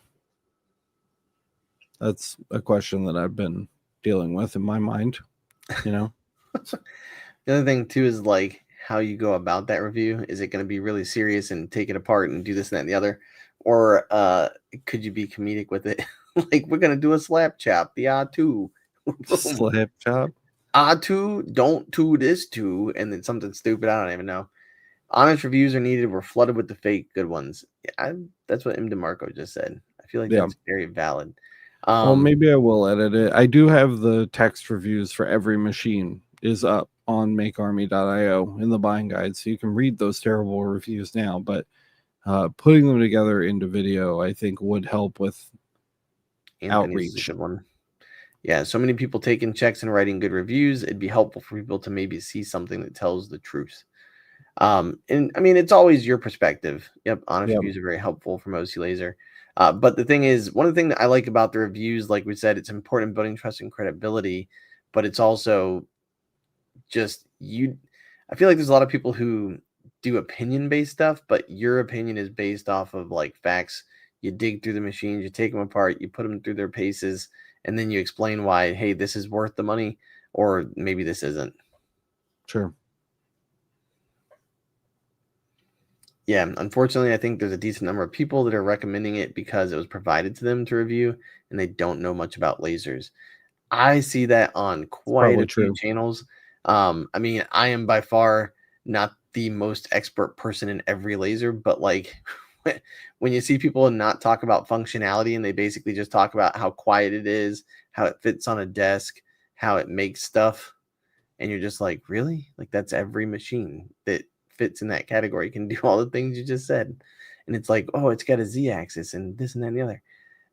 Speaker 2: that's a question that I've been dealing with in my mind, you know?
Speaker 1: The other thing too is like how you go about that review. Is it going to be really serious and take it apart and do this and that and the other? Or could you be comedic with it? Like, we're going to do a slap chop, the R2.
Speaker 2: Slap chop?
Speaker 1: R2, don't do this too. And then something stupid. I don't even know. Honest reviews are needed. We're flooded with the fake good ones. Yeah, that's what M. DeMarco just said. I feel like that's very valid.
Speaker 2: Well, maybe I will edit it. I do have the text reviews for every machine is up on makearmy.io in the buying guide, so you can read those terrible reviews now. But putting them together into video, I think, would help with outreach.
Speaker 1: One. Yeah, so many people taking checks and writing good reviews. It'd be helpful for people to maybe see something that tells the truth. And I mean, it's always your perspective. Yep, honest reviews are very helpful from OC Laser. But the thing is, one of the things that I like about the reviews, like we said, it's important in building trust and credibility, but it's also just I feel like there's a lot of people who do opinion-based stuff, but your opinion is based off of like facts. You dig through the machines, you take them apart, you put them through their paces, and then you explain why, hey, this is worth the money, or maybe this isn't.
Speaker 2: Sure.
Speaker 1: Yeah, unfortunately, I think there's a decent number of people that are recommending it because it was provided to them to review, and they don't know much about lasers. I see that on quite a few channels. I mean, I am by far not the most expert person in every laser, but like when you see people not talk about functionality and they basically just talk about how quiet it is, how it fits on a desk, how it makes stuff, and you're just like, really? Like, that's every machine that fits in that category can do all the things you just said. And it's like, oh, it's got a Z-axis and this and that and the other,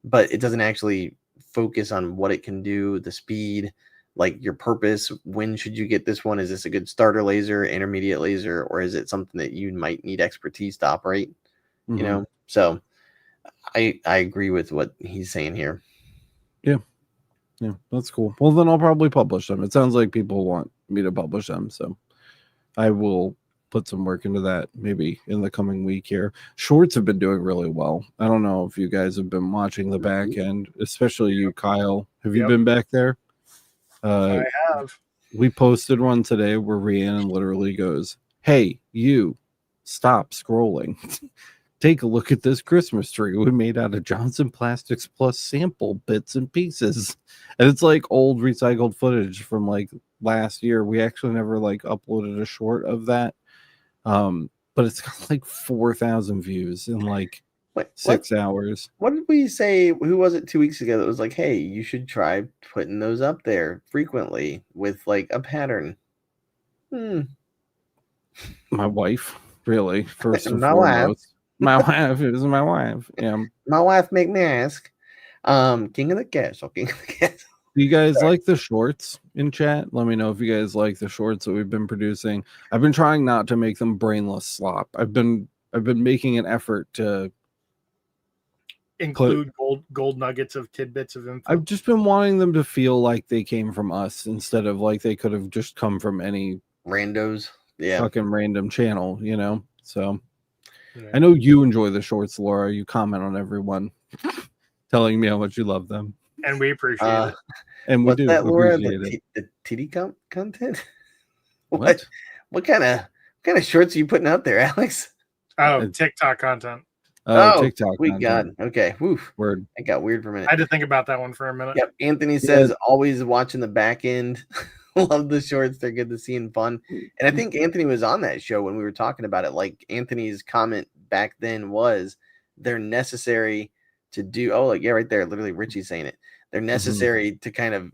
Speaker 1: but it doesn't actually focus on what it can do, the speed, like your purpose. When should you get this one? Is this a good starter laser, intermediate laser, or is it something that you might need expertise to operate? Mm-hmm. You know, so I agree with what he's saying here.
Speaker 2: Yeah, that's cool. Well, then I'll probably publish them. It sounds like people want me to publish them, so I will put some work into that maybe in the coming week here. Shorts have been doing really well. I don't know if you guys have been watching the back end, especially you, Kyle. Have you been back there?
Speaker 3: I have.
Speaker 2: We posted one today where Rhiannon literally goes, "Hey, you, stop scrolling. Take a look at this Christmas tree we made out of Johnson Plastics Plus sample bits and pieces." And it's like old recycled footage from like last year. We actually never like uploaded a short of that. But it's got like 4,000 views in like 6 hours.
Speaker 1: What did we say? Who was it 2 weeks ago that was like, hey, you should try putting those up there frequently with like a pattern?
Speaker 2: My wife, really, first and foremost. My wife. It was my wife. Yeah.
Speaker 1: My wife make me ask. King of the Castle. King of the Castle.
Speaker 2: Do you guys like the shorts in chat? Let me know if you guys like the shorts that we've been producing. I've been trying not to make them brainless slop. I've been making an effort to
Speaker 3: include gold nuggets of tidbits of info.
Speaker 2: I've just been wanting them to feel like they came from us instead of like they could have just come from any
Speaker 1: randos. Yeah.
Speaker 2: Fucking random channel, you know? So I know you enjoy the shorts, Laura. You comment on everyone telling me how much you love them.
Speaker 3: And we appreciate it.
Speaker 2: And we do
Speaker 1: that, Laura?
Speaker 2: appreciate it.
Speaker 1: The titty content? What kind of shorts are you putting out there, Alex?
Speaker 3: Oh, TikTok content.
Speaker 2: Oh, TikTok.
Speaker 1: Sweet God. Okay. Woof.
Speaker 2: Word.
Speaker 1: I got weird for a minute.
Speaker 3: I had to think about that one for a minute.
Speaker 1: Yep. Anthony says always watching the back end. Love the shorts. They're good to see and fun. And I think Anthony was on that show when we were talking about it. Like Anthony's comment back then was they're necessary to do. Oh, like, yeah, right there. Literally Richie's saying it. They're necessary to kind of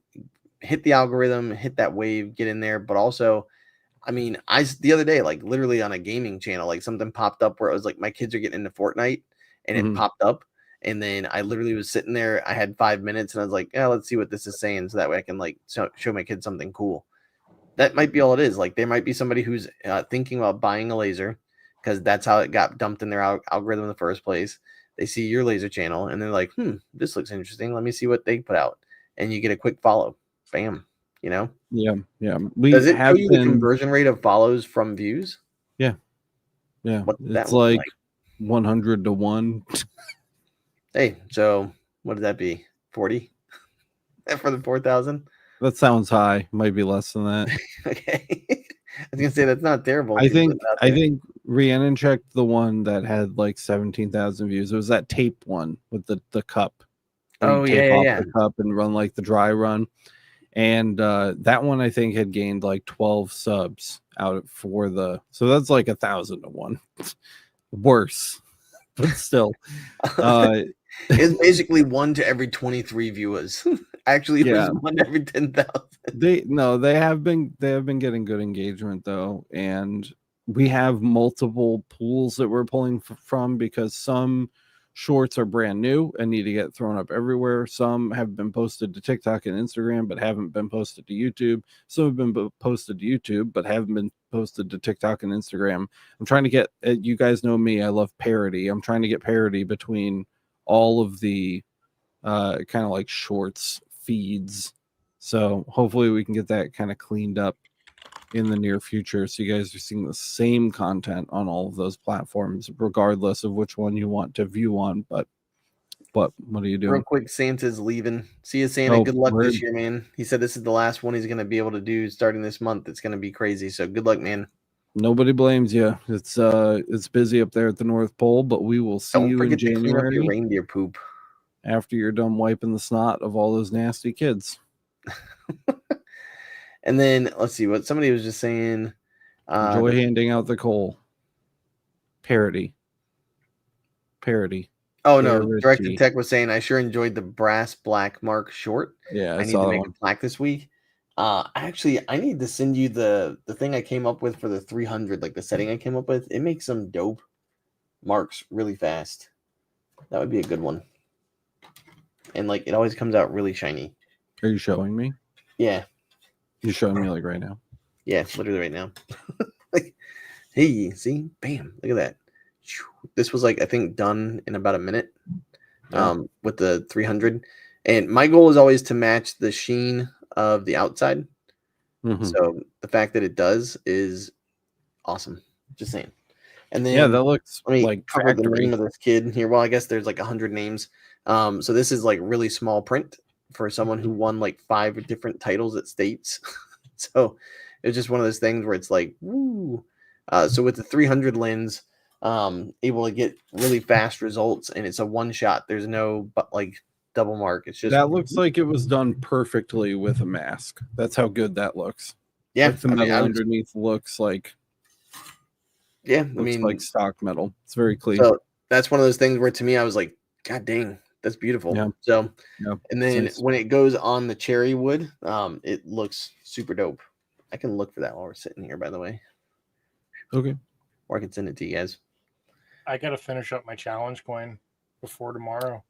Speaker 1: hit the algorithm, hit that wave, get in there. But also, I mean, the other day, like literally on a gaming channel, like something popped up where it was like my kids are getting into Fortnite and it popped up. And then I literally was sitting there. I had 5 minutes and I was like, yeah, let's see what this is saying. So that way I can like show my kids something cool. That might be all it is. Like there might be somebody who's thinking about buying a laser because that's how it got dumped in their algorithm in the first place. They see your laser channel and they're like, this looks interesting. Let me see what they put out. And you get a quick follow. Bam. You know?
Speaker 2: Yeah.
Speaker 1: Does it show you the conversion rate of follows from views?
Speaker 2: Yeah. It's like 100 to 1.
Speaker 1: Hey, so what did that be? 40 for the 4,000?
Speaker 2: That sounds high. Might be less than that.
Speaker 1: Okay. I was gonna say that's not terrible.
Speaker 2: I think Rhiannon checked the one that had like 17,000 views. It was that tape one with the cup.
Speaker 1: Oh yeah.
Speaker 2: The cup and run like the dry run. And that one I think had gained like 12 subs so that's like 1,000 to 1. Worse, but still.
Speaker 1: It's basically 1 to every 23 viewers. Actually, it was 1 every 10,000.
Speaker 2: They have been getting good engagement though, and we have multiple pools that we're pulling from because some shorts are brand new and need to get thrown up everywhere. Some have been posted to TikTok and Instagram but haven't been posted to YouTube. Some have been posted to YouTube but haven't been posted to TikTok and Instagram. I'm trying to get, you guys know me, I love parity. I'm trying to get parity between all of the kind of like shorts feeds. So hopefully we can get that kind of cleaned up in the near future so you guys are seeing the same content on all of those platforms regardless of which one you want to view on. But what are you doing?
Speaker 1: Real quick, Santa's leaving. See you, Santa. Good luck this year, man. He said this is the last one he's going to be able to do starting this month. It's going to be crazy, so good luck, man.
Speaker 2: Nobody blames you. It's busy up there at the North Pole, but we will see you in January.
Speaker 1: To clean up your reindeer poop
Speaker 2: after you're done wiping the snot of all those nasty kids.
Speaker 1: And then let's see what somebody was just saying.
Speaker 2: Enjoy handing out the coal. Parody.
Speaker 1: Oh no, Directed Tech was saying I sure enjoyed the brass black mark short.
Speaker 2: Yeah,
Speaker 1: I need to make a plaque this week. Actually, I need to send you the thing I came up with for the 300, like the setting I came up with. It makes some dope marks really fast. That would be a good one. And like it always comes out really shiny.
Speaker 2: Are you showing me?
Speaker 1: Yeah.
Speaker 2: You're showing me like right now?
Speaker 1: Yeah, literally right now. Like, hey, see? Bam. Look at that. This was like, I think, done in about a minute with the 300. And my goal is always to match the sheen of the outside. So the fact that it does is awesome. Just saying. And then
Speaker 2: that looks
Speaker 1: like cover the name of this kid here. Well, I guess there's like 100 names. So this is like really small print for someone who won like 5 different titles at states. So it's just one of those things where it's like, woo. So with the 300 lens, able to get really fast results, and it's a one shot. There's no like double mark. It's just
Speaker 2: that looks like it was done perfectly with a mask. That's how good that looks.
Speaker 1: Yeah,
Speaker 2: like the metal underneath looks like.
Speaker 1: Yeah,
Speaker 2: I mean, like stock metal. It's very clean.
Speaker 1: So that's one of those things where to me I was like, God dang, that's beautiful. Yeah. So, and then when it goes on the cherry wood, it looks super dope. I can look for that while we're sitting here, by the way.
Speaker 2: Okay.
Speaker 1: Or I can send it to you guys.
Speaker 3: I got to finish up my challenge coin before tomorrow.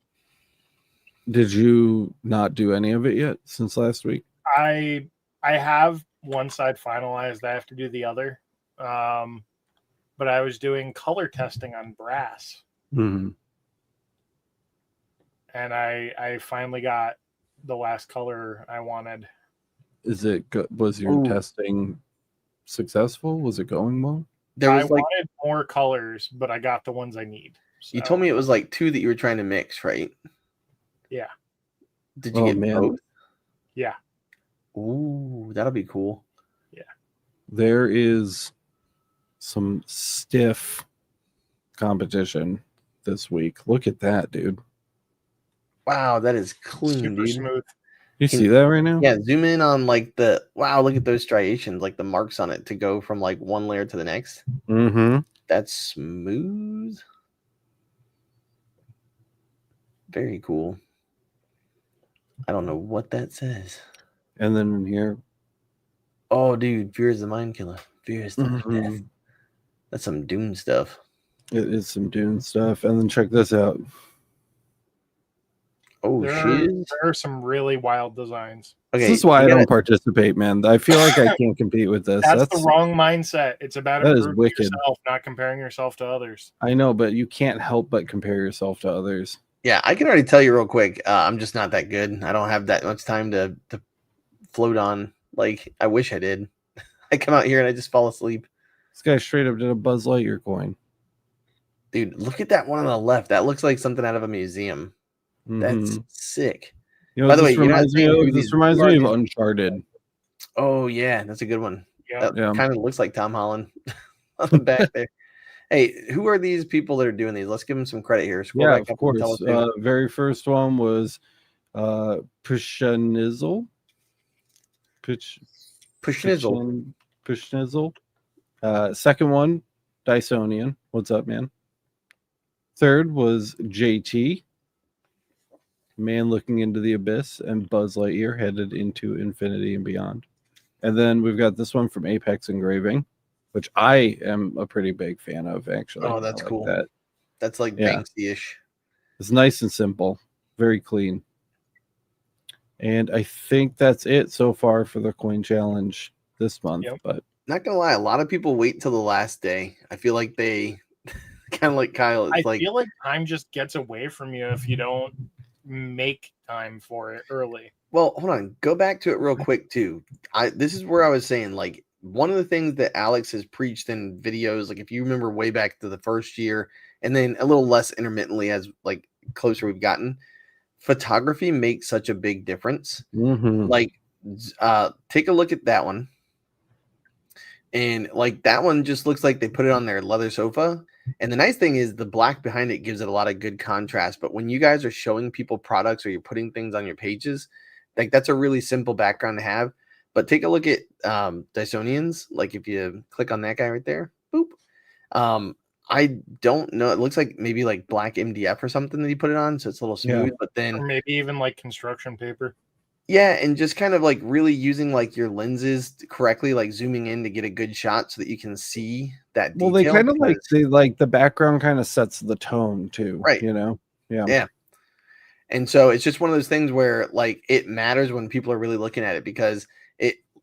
Speaker 2: Did you not do any of it yet since last week?
Speaker 3: I have one side finalized. I have to do the other. But I was doing color testing on brass.
Speaker 2: Mm-hmm.
Speaker 3: And I finally got the last color I wanted.
Speaker 2: Was your testing successful? Was it going well?
Speaker 3: I wanted more colors, but I got the ones I need.
Speaker 1: So. You told me it was like 2 that you were trying to mix, right?
Speaker 3: Yeah.
Speaker 1: Did you get both?
Speaker 3: Yeah.
Speaker 1: Ooh, that'll be cool.
Speaker 3: Yeah.
Speaker 2: There is some stiff competition this week. Look at that, dude.
Speaker 1: Wow, that is clean,
Speaker 3: super
Speaker 1: dude.
Speaker 3: Smooth.
Speaker 2: You see that right now?
Speaker 1: Yeah, zoom in on like wow, look at those striations, like the marks on it to go from like one layer to the next.
Speaker 2: Mm-hmm.
Speaker 1: That's smooth. Very cool. I don't know what that says.
Speaker 2: And then in here.
Speaker 1: Oh, dude, Fear is the Mind Killer. Fear is the death. That's some Dune stuff.
Speaker 2: It is some Dune stuff. And then check this out.
Speaker 1: Oh,
Speaker 3: there are some really wild designs.
Speaker 2: Okay, this is why I don't participate, man. I feel like I can't compete with this.
Speaker 3: That's the wrong mindset. It's about improving yourself, not comparing yourself to others.
Speaker 2: I know, but you can't help but compare yourself to others.
Speaker 1: Yeah, I can already tell you real quick. I'm just not that good. I don't have that much time to float on. Like I wish I did. I come out here and I just fall asleep.
Speaker 2: This guy straight up did a Buzz Lightyear coin.
Speaker 1: Dude, look at that one on the left. That looks like something out of a museum. That's sick.
Speaker 2: You know, by the way, this reminds me of Uncharted.
Speaker 1: Oh yeah, that's a good one.
Speaker 3: Yeah.
Speaker 1: That kind of looks like Tom Holland on the back there. Hey, who are these people that are doing these? Let's give them some credit here.
Speaker 2: Scroll back up, of course. Very first one was Pushnizzle. Pushnizzle. Second one, Dysonian. What's up, man? Third was JT. Man looking into the abyss, and Buzz Lightyear headed into infinity and beyond. And then we've got this one from Apex Engraving, which I am a pretty big fan of, actually.
Speaker 1: Oh, that's cool. That's like Banksy-ish.
Speaker 2: It's nice and simple, very clean. And I think that's it so far for the coin challenge this month. But
Speaker 1: not gonna lie, a lot of people wait till the last day. I feel like they kind of like Kyle.
Speaker 3: I feel like time just gets away from you if you don't make time for it early.
Speaker 1: Well, hold on. Go back to it real quick too. This is where I was saying, like, one of the things that Alex has preached in videos, like if you remember way back to the first year, and then a little less intermittently as like closer we've gotten, photography makes such a big difference. Like, take a look at that one. And like that one just looks like they put it on their leather sofa. And the nice thing is the black behind it gives it a lot of good contrast. But when you guys are showing people products or you're putting things on your pages, like that's a really simple background to have. But take a look at Dysonians. Like if you click on that guy right there, boop. I don't know. It looks like maybe like black MDF or something that he put it on. So it's a little smooth, but then
Speaker 3: or maybe even like construction paper.
Speaker 1: Yeah, and just kind of like really using like your lenses correctly, like zooming in to get a good shot so that you can see that detail.
Speaker 2: Well, they kind of like the background kind of sets the tone too,
Speaker 1: right?
Speaker 2: You know,
Speaker 1: yeah. And so it's just one of those things where like it matters when people are really looking at it because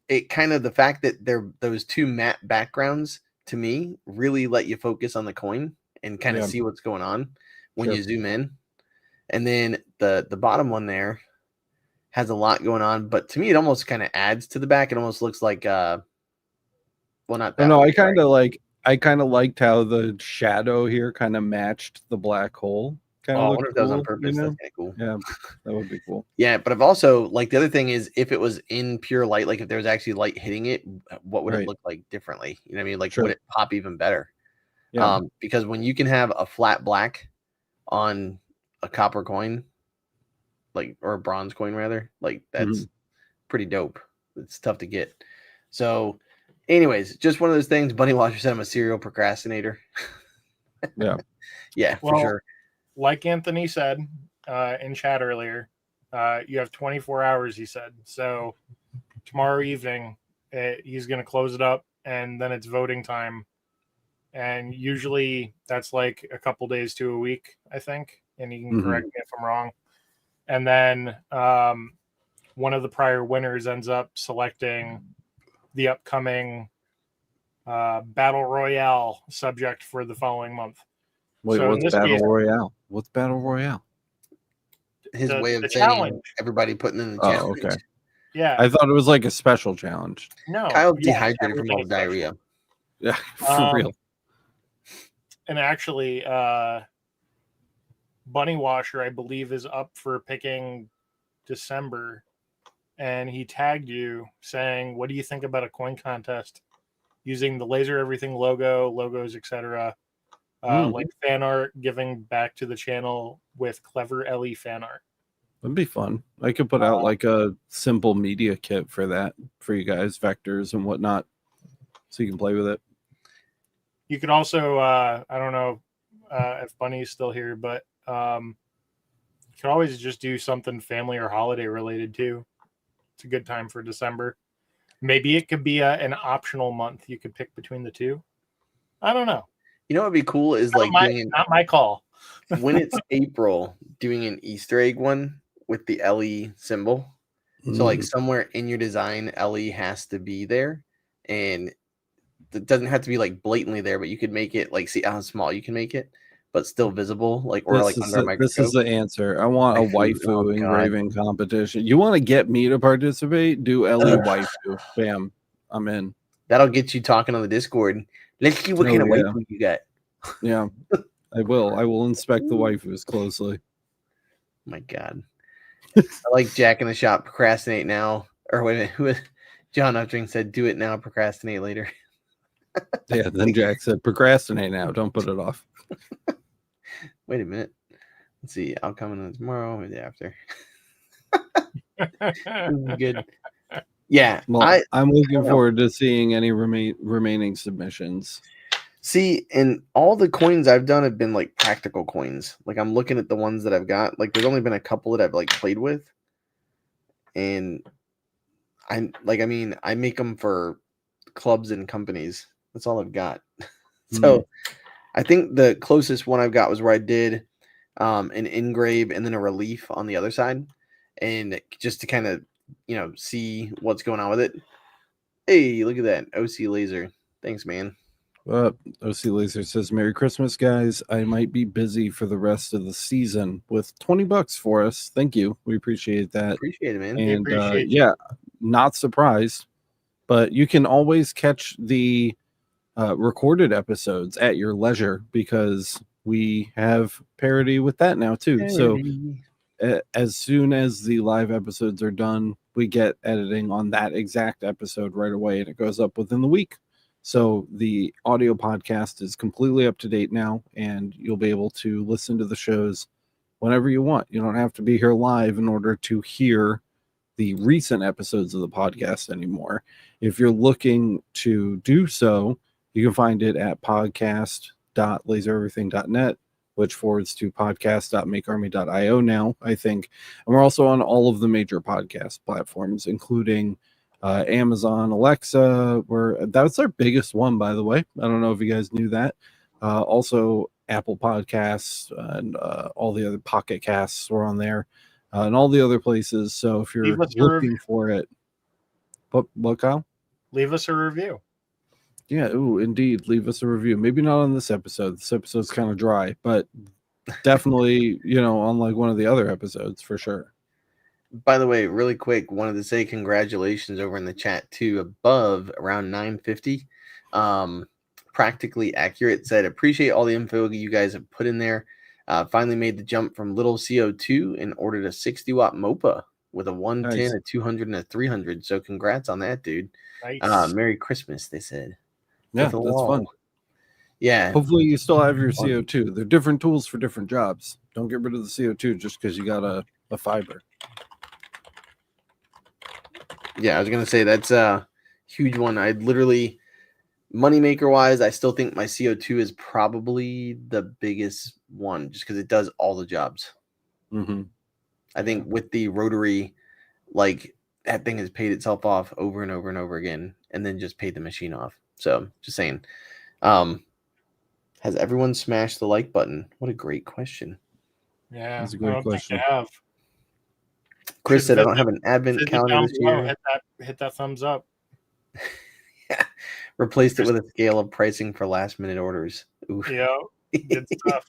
Speaker 1: it kind of the fact that they're those two matte backgrounds to me really let you focus on the coin and kind of see what's going on when you zoom in, and then the bottom one there has a lot going on, but to me it almost kind of adds to the back. It almost looks like well, not that.
Speaker 2: No, I kind of liked how the shadow here kind of matched the black hole. Kind of
Speaker 1: I wonder if that was on purpose.
Speaker 2: You know?
Speaker 1: That's kind of cool.
Speaker 2: Yeah, that would be cool.
Speaker 1: Yeah, but I've also like the other thing is if it was in pure light, like if there was actually light hitting it, what would it look like differently? You know what I mean? Like would it pop even better?
Speaker 2: Yeah.
Speaker 1: Because when you can have a flat black on a copper coin, like or a bronze coin rather, like that's pretty dope. It's tough to get. So anyways, just one of those things. Bunny Washer said I'm a serial procrastinator.
Speaker 2: Yeah.
Speaker 1: Yeah, for sure.
Speaker 3: Like Anthony said in chat earlier, you have 24 hours, he said. So tomorrow evening, he's going to close it up and then it's voting time. And usually that's like a couple days to a week, I think. And you can correct me if I'm wrong. And then one of the prior winners ends up selecting the upcoming Battle Royale subject for the following month.
Speaker 2: Wait,
Speaker 3: so
Speaker 2: what's Battle Royale? What's Battle Royale?
Speaker 1: His way of saying
Speaker 3: challenge.
Speaker 1: Everybody putting in the challenge.
Speaker 2: Okay.
Speaker 3: Yeah.
Speaker 2: I thought it was like a special challenge.
Speaker 3: No.
Speaker 1: Kyle dehydrated from all the diarrhea.
Speaker 2: Yeah, for real.
Speaker 3: And actually, Bunny Washer, I believe, is up for picking December. And he tagged you saying, what do you think about a coin contest using the Laser Everything logos, etc. Like fan art, giving back to the channel with clever LE fan art.
Speaker 2: That'd be fun. I could put out like a simple media kit for that for you guys, vectors and whatnot, so you can play with it.
Speaker 3: You could also, I don't know if Bunny's still here, but you could always just do something family or holiday related too. It's a good time for December. Maybe it could be an optional month. You could pick between the two. I don't know.
Speaker 1: You know what would be cool is not
Speaker 3: not my call.
Speaker 1: When it's April, doing an Easter egg one with the LE symbol. So like somewhere in your design, LE has to be there, and it doesn't have to be like blatantly there, but you could make it like, see how small you can make it, but still visible, like or like under a microscope.
Speaker 2: This is the answer. I want a waifu engraving competition. You want to get me to participate? Do LE waifu. Bam, I'm in.
Speaker 1: That'll get you talking on the Discord. Let's see what kind of waifu you got.
Speaker 2: Yeah, I will. I will inspect the waifus closely.
Speaker 1: My God. I like Jack in the Shop, procrastinate now. Or wait a minute, who John Updring said, do it now, procrastinate later.
Speaker 2: Yeah, then Jack said, procrastinate now, don't put it off.
Speaker 1: Wait a minute. Let's see. I'll come in tomorrow or the after. Good. Yeah.
Speaker 2: Well, I'm looking forward to seeing any remaining submissions.
Speaker 1: See, and all the coins I've done have been like practical coins. Like I'm looking at the ones that I've got. Like there's only been a couple that I've like played with. And I make them for clubs and companies. That's all I've got. So I think the closest one I've got was where I did an engrave and then a relief on the other side. And just to kind of, see what's going on with it. Hey, look at that. OC Laser. Thanks, man.
Speaker 2: OC Laser says, Merry Christmas, guys. I might be busy for the rest of the season with $20 for us. Thank you. We appreciate that.
Speaker 1: Appreciate it, man.
Speaker 2: And yeah, not surprised, but you can always catch the recorded episodes at your leisure because we have parody with that now too. Parody. So as soon as the live episodes are done, we get editing on that exact episode right away and it goes up within the week. So the audio podcast is completely up to date now, and you'll be able to listen to the shows whenever you want. You don't have to be here live in order to hear the recent episodes of the podcast anymore. If you're looking to do so, you can find it at podcast.lasereverything.net, which forwards to podcast.makearmy.io now, I think. And we're also on all of the major podcast platforms, including Amazon, Alexa. That's our biggest one, by the way. I don't know if you guys knew that. Also, Apple Podcasts and all the other Pocket Casts were on there, and all the other places. So if you're looking for it, what, Kyle?
Speaker 3: Leave us a review.
Speaker 2: Yeah, indeed. Leave us a review. Maybe not on this episode. This episode's kind of dry, but definitely, on like one of the other episodes for sure.
Speaker 1: By the way, really quick, wanted to say congratulations over in the chat too. Above around 950, practically accurate said, appreciate all the info you guys have put in there. Finally made the jump from little CO2 and ordered a 60-watt MOPA with a 110, nice. A 200, and a 300. So congrats on that, dude.
Speaker 3: Nice.
Speaker 1: Merry Christmas, they said.
Speaker 2: Yeah, that's fun.
Speaker 1: Yeah.
Speaker 2: Hopefully you still have your CO2. They're different tools for different jobs. Don't get rid of the CO2 just because you got a fiber.
Speaker 1: Yeah, I was going to say that's a huge one. I literally, moneymaker wise, I still think my CO2 is probably the biggest one just because it does all the jobs.
Speaker 2: Mm-hmm.
Speaker 1: I think with the rotary, like that thing has paid itself off over and over and over again and then just paid the machine off. So just saying, has everyone smashed the like button? What a great question.
Speaker 3: Yeah,
Speaker 2: that's a great question.
Speaker 3: Think they have.
Speaker 1: Chris said, I don't have an advent calendar this year.
Speaker 3: Hit that thumbs up.
Speaker 1: Yeah. Replaced it with a scale of pricing for last minute orders. Ooh.
Speaker 3: Yeah, good stuff.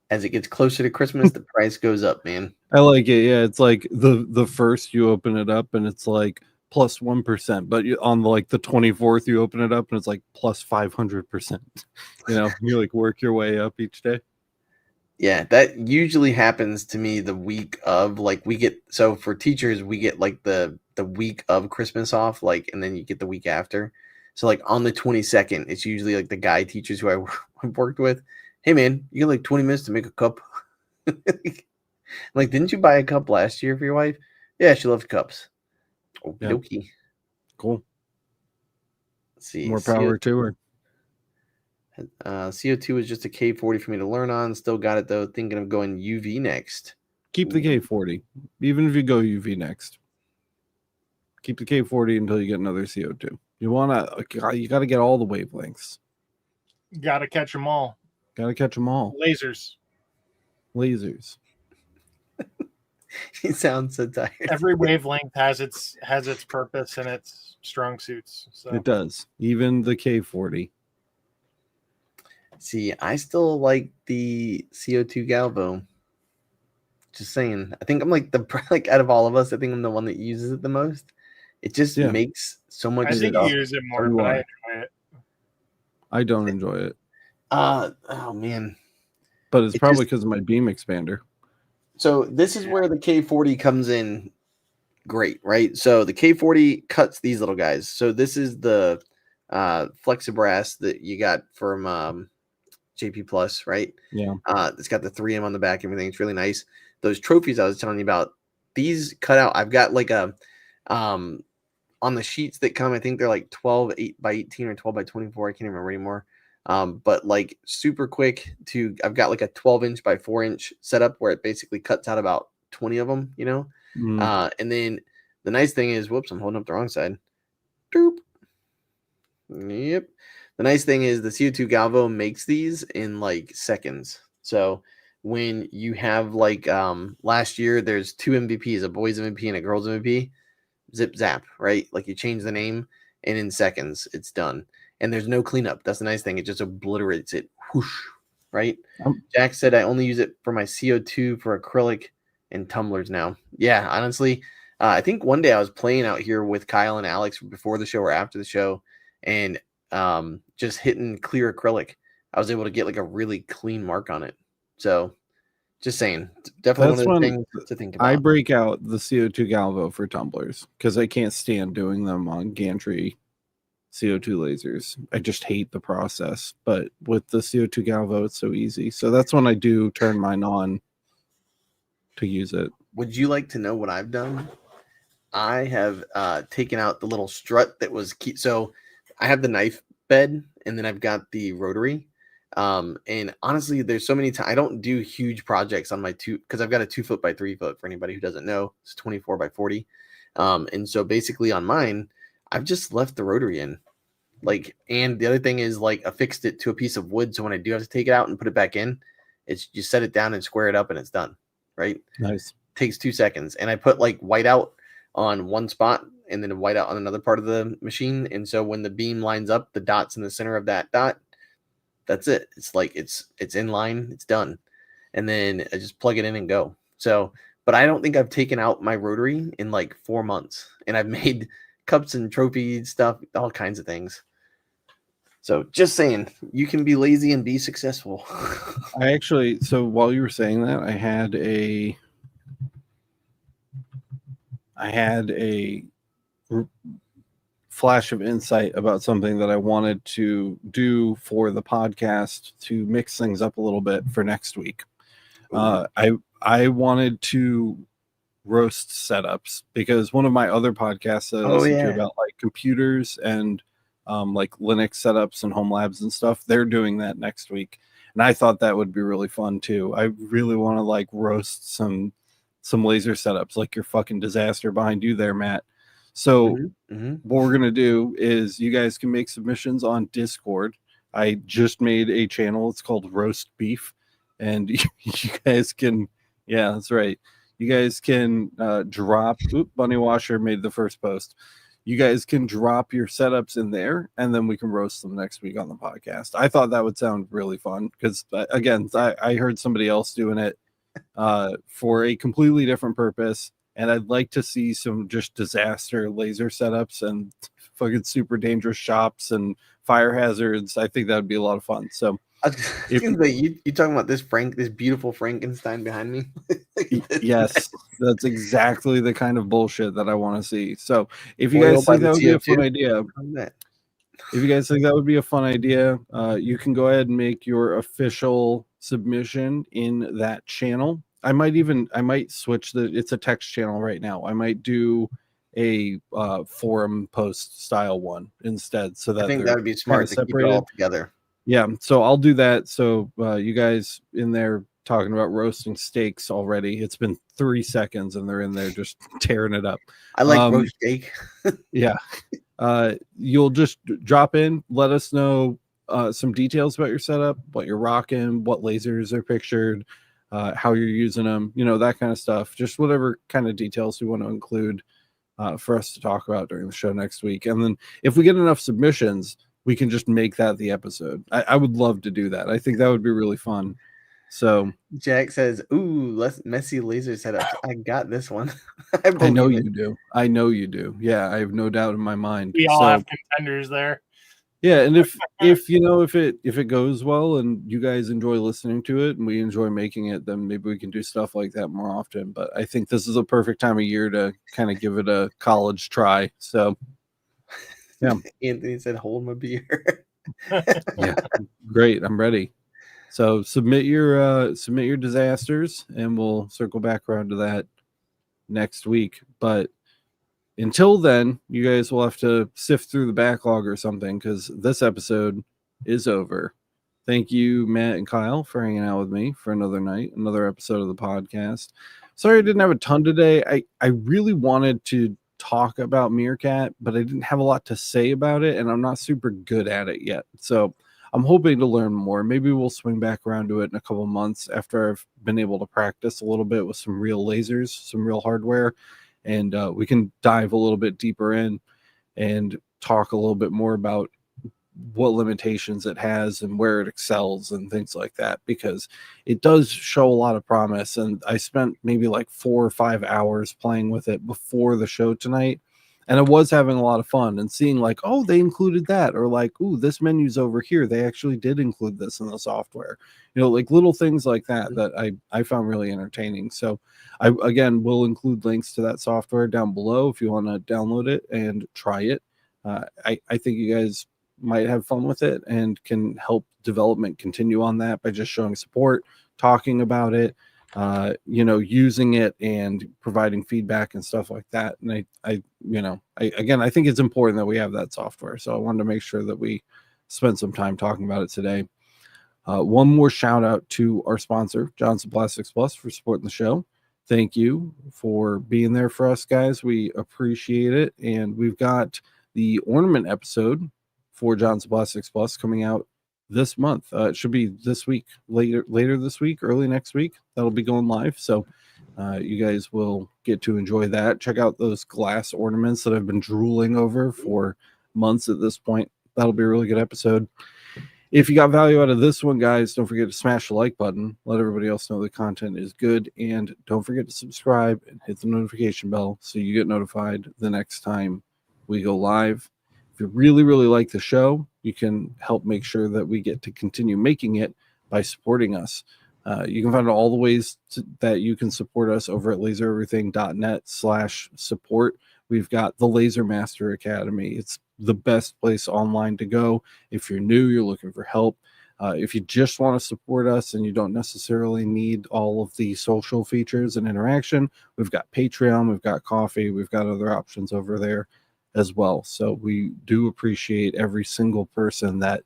Speaker 1: As it gets closer to Christmas, the price goes up, man.
Speaker 2: I like it. Yeah, it's like the first you open it up and it's like plus 1%, but on like the 24th you open it up and it's like plus 500%. You know, you like work your way up each day.
Speaker 1: Yeah, that usually happens to me the week of, like, so for teachers we get like the week of Christmas off, like, and then you get the week after. So like on the 22nd, it's usually like the guy teachers who I've worked with. Hey man, you got like 20 minutes to make a cup. Like, didn't you buy a cup last year for your wife? Yeah, she loves cups. Okie
Speaker 2: yep. Cool.
Speaker 1: Let's see.
Speaker 2: More power to her.
Speaker 1: CO2 is just a K40 for me to learn on. Still got it though. Thinking of going UV next.
Speaker 2: Keep the K40. Even if you go UV next. Keep the K40 until you get another CO2. You got to get all the wavelengths.
Speaker 3: Got to catch them all.
Speaker 2: Got to catch them all.
Speaker 3: Lasers.
Speaker 1: He sounds so tired.
Speaker 3: Every wavelength has its purpose and its strong suits. So.
Speaker 2: It does. Even the K40.
Speaker 1: See, I still like the CO2 Galvo. Just saying. I think I'm like out of all of us, I think I'm the one that uses it the most. It just makes so much.
Speaker 3: I think you use it more, but I enjoy it.
Speaker 2: I don't enjoy it.
Speaker 1: Oh man.
Speaker 2: But it's probably because of my beam expander. So
Speaker 1: this is where the K40 comes in great, right? So the K40 cuts these little guys. So this is the Flexibrass that you got from JP Plus, right?
Speaker 2: Yeah.
Speaker 1: It's got the 3M on the back, everything. It's really nice. Those trophies I was telling you about, these cut out. I've got like a on the sheets that come, I think they're like 12 by 18 or 12 by 24. I can't remember anymore. But like super quick I've got like a 12-inch by 4-inch setup where it basically cuts out about 20 of them, you know? And then the nice thing is, whoops, I'm holding up the wrong side. Doop. Yep. The nice thing is the CO2 Galvo makes these in like seconds. So when you have like last year, there's 2 MVPs, a boys MVP and a girls MVP. Zip zap, right? Like you change the name and in seconds it's done. And there's no cleanup. That's the nice thing. It just obliterates it. Whoosh, right? Jack said I only use it for my CO2 for acrylic and tumblers now. Yeah, honestly, I think one day I was playing out here with Kyle and Alex before the show or after the show, and just hitting clear acrylic. I was able to get like a really clean mark on it. So just saying, definitely one of the things to think about.
Speaker 2: I break out the CO2 Galvo for tumblers because I can't stand doing them on gantry CO2 lasers. I just hate the process. But with the CO2 Galvo, it's so easy. So that's when I do turn mine on to use it.
Speaker 1: Would you like to know what I've done? I have taken out the little strut that was so I have the knife bed and then I've got the rotary. And honestly, there's so many times I don't do huge projects on my because I've got a 2 foot by 3 foot. For anybody who doesn't know, it's 24 by 40. And so basically on mine, I've just left the rotary in. Like, and the other thing is like affixed it to a piece of wood. So when I do have to take it out and put it back in, it's you set it down and square it up and it's done. Right.
Speaker 2: Nice.
Speaker 1: Takes 2 seconds. And I put like whiteout on one spot and then whiteout on another part of the machine. And so when the beam lines up, the dots in the center of that dot, that's it. It's like it's in line, it's done. And then I just plug it in and go. So, but I don't think I've taken out my rotary in like 4 months, and I've made cups and trophy stuff, all kinds of things. So just saying, you can be lazy and be successful.
Speaker 2: So while you were saying that, I had a flash of insight about something that I wanted to do for the podcast to mix things up a little bit for next week. I wanted to roast setups because one of my other podcasts that I listen to about like computers and like Linux setups and home labs and stuff, they're doing that next week. And I thought that would be really fun too. I really want to like roast some laser setups, like your fucking disaster behind you there, Matt. So what we're going to do is you guys can make submissions on Discord. I just made a channel. It's called Roast Beef. And you guys can, yeah, that's right. You guys can drop. Bunny Washer made the first post. You guys can drop your setups in there, and then we can roast them next week on the podcast. I thought that would sound really fun because, again, I heard somebody else doing it for a completely different purpose, and I'd like to see some just disaster laser setups and fucking super dangerous shops and fire hazards. I think that would be a lot of fun. So,
Speaker 1: you talking about this beautiful Frankenstein behind me?
Speaker 2: Yes, that's exactly the kind of bullshit that I want to see. So if you guys think that would be a fun idea, you can go ahead and make your official submission in that channel. I might switch it's a text channel right now. I might do a forum post style one instead, so that
Speaker 1: I think that would be smart to keep it all together.
Speaker 2: Yeah, so I'll do that. So you guys in there talking about roasting steaks already. It's been 3 seconds and they're in there just tearing it up.
Speaker 1: I like roast steak.
Speaker 2: Yeah. You'll just drop in, let us know some details about your setup, what you're rocking, what lasers are pictured, how you're using them, that kind of stuff. Just whatever kind of details you want to include for us to talk about during the show next week. And then if we get enough submissions, we can just make that the episode. I would love to do that. I think that would be really fun. So
Speaker 1: Jack says, "Ooh, less messy laser setups." I got this one.
Speaker 2: I know you do. I know you do. Yeah, I have no doubt in my mind.
Speaker 3: We all have contenders there.
Speaker 2: Yeah, and if it goes well and you guys enjoy listening to it and we enjoy making it, then maybe we can do stuff like that more often. But I think this is a perfect time of year to kind of give it a college try. So yeah.
Speaker 1: Anthony said, "Hold my beer."
Speaker 2: Yeah, great. I'm ready. So submit your disasters, and we'll circle back around to that next week. But until then, you guys will have to sift through the backlog or something because this episode is over. Thank you, Matt and Kyle, for hanging out with me for another night, another episode of the podcast. Sorry I didn't have a ton today. I really wanted to talk about Meerkat, but I didn't have a lot to say about it, and I'm not super good at it yet. So I'm hoping to learn more. Maybe we'll swing back around to it in a couple months after I've been able to practice a little bit with some real lasers, some real hardware, and we can dive a little bit deeper in and talk a little bit more about what limitations it has and where it excels and things like that, because it does show a lot of promise. And I spent maybe like 4 or 5 hours playing with it before the show tonight, and I was having a lot of fun and seeing like, oh, they included that, or like, ooh, this menu's over here, they actually did include this in the software, like little things like that I found really entertaining. So I again will include links to that software down below if you want to download it and try it. I think you guys might have fun with it and can help development continue on that by just showing support, talking about it, using it and providing feedback and stuff like that. And I think it's important that we have that software. So I wanted to make sure that we spent some time talking about it today. One more shout out to our sponsor, Johnson Plastics Plus, for supporting the show. Thank you for being there for us, guys. We appreciate it. And we've got the ornament episode for Johnson Plastics Plus coming out this month. It should be this week, later this week, early next week. That'll be going live. So you guys will get to enjoy that. Check out those glass ornaments that I've been drooling over for months at this point. That'll be a really good episode. If you got value out of this one, guys, don't forget to smash the like button. Let everybody else know the content is good. And don't forget to subscribe and hit the notification bell so you get notified the next time we go live. If you really, really like the show, you can help make sure that we get to continue making it by supporting us. You can find out all the ways that you can support us over at lasereverything.net/support. We've got the Laser Master Academy. It's the best place online to go if you're new, you're looking for help. If you just want to support us and you don't necessarily need all of the social features and interaction, we've got Patreon, we've got Coffee, we've got other options over there as well. So we do appreciate every single person that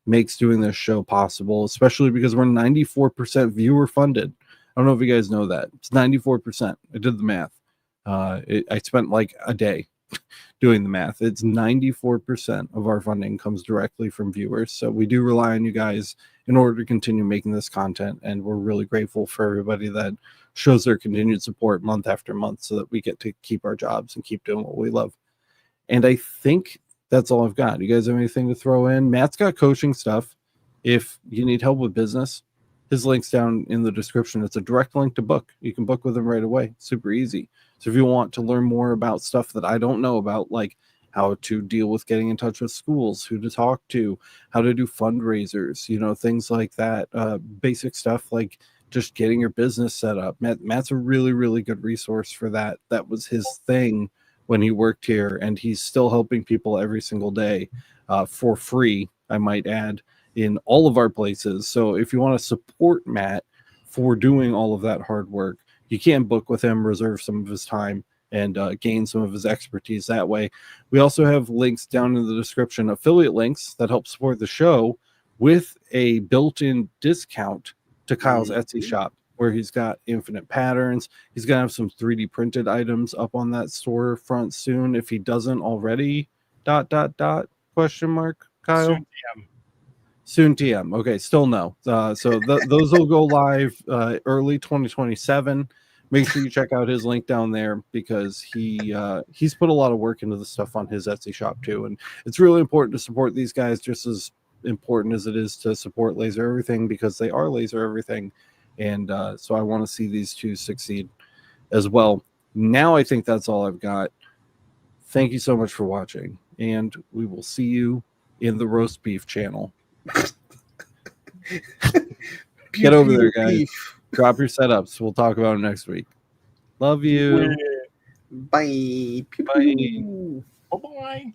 Speaker 2: makes doing this show possible, especially because we're 94% viewer funded. I don't know if you guys know that. It's 94%. I did the math. I spent like a day doing the math. It's 94% of our funding comes directly from viewers. So we do rely on you guys in order to continue making this content. And we're really grateful for everybody that shows their continued support month after month so that we get to keep our jobs and keep doing what we love. And I think that's all I've got. You guys have anything to throw in? Matt's got coaching stuff. If you need help with business, his link's down in the description. It's a direct link to book. You can book with him right away. Super easy. So if you want to learn more about stuff that I don't know about, like how to deal with getting in touch with schools, who to talk to, how to do fundraisers, things like that, basic stuff like just getting your business set up. Matt's a really, really good resource for that. That was his thing when he worked here, and he's still helping people every single day for free, I might add, in all of our places. So if you want to support Matt for doing all of that hard work, you can book with him, reserve some of his time, and gain some of his expertise that way. We also have links down in the description, affiliate links that help support the show with a built-in discount to Kyle's Etsy shop, where he's got infinite patterns. He's going to have some 3D printed items up on that storefront soon. If he doesn't already, ... question mark, Kyle? Soon TM. Okay, still no. So those will go live early 2027. Make sure you check out his link down there because he's put a lot of work into the stuff on his Etsy shop too. And it's really important to support these guys, just as important as it is to support Laser Everything, because they are Laser Everything. And so I want to see these two succeed as well. Now I think that's all I've got. Thank you so much for watching, and we will see you in the roast beef channel. Get over there, guys. Drop your setups. We'll talk about them next week. Love you.
Speaker 1: Bye.
Speaker 2: Bye.
Speaker 3: Bye-bye.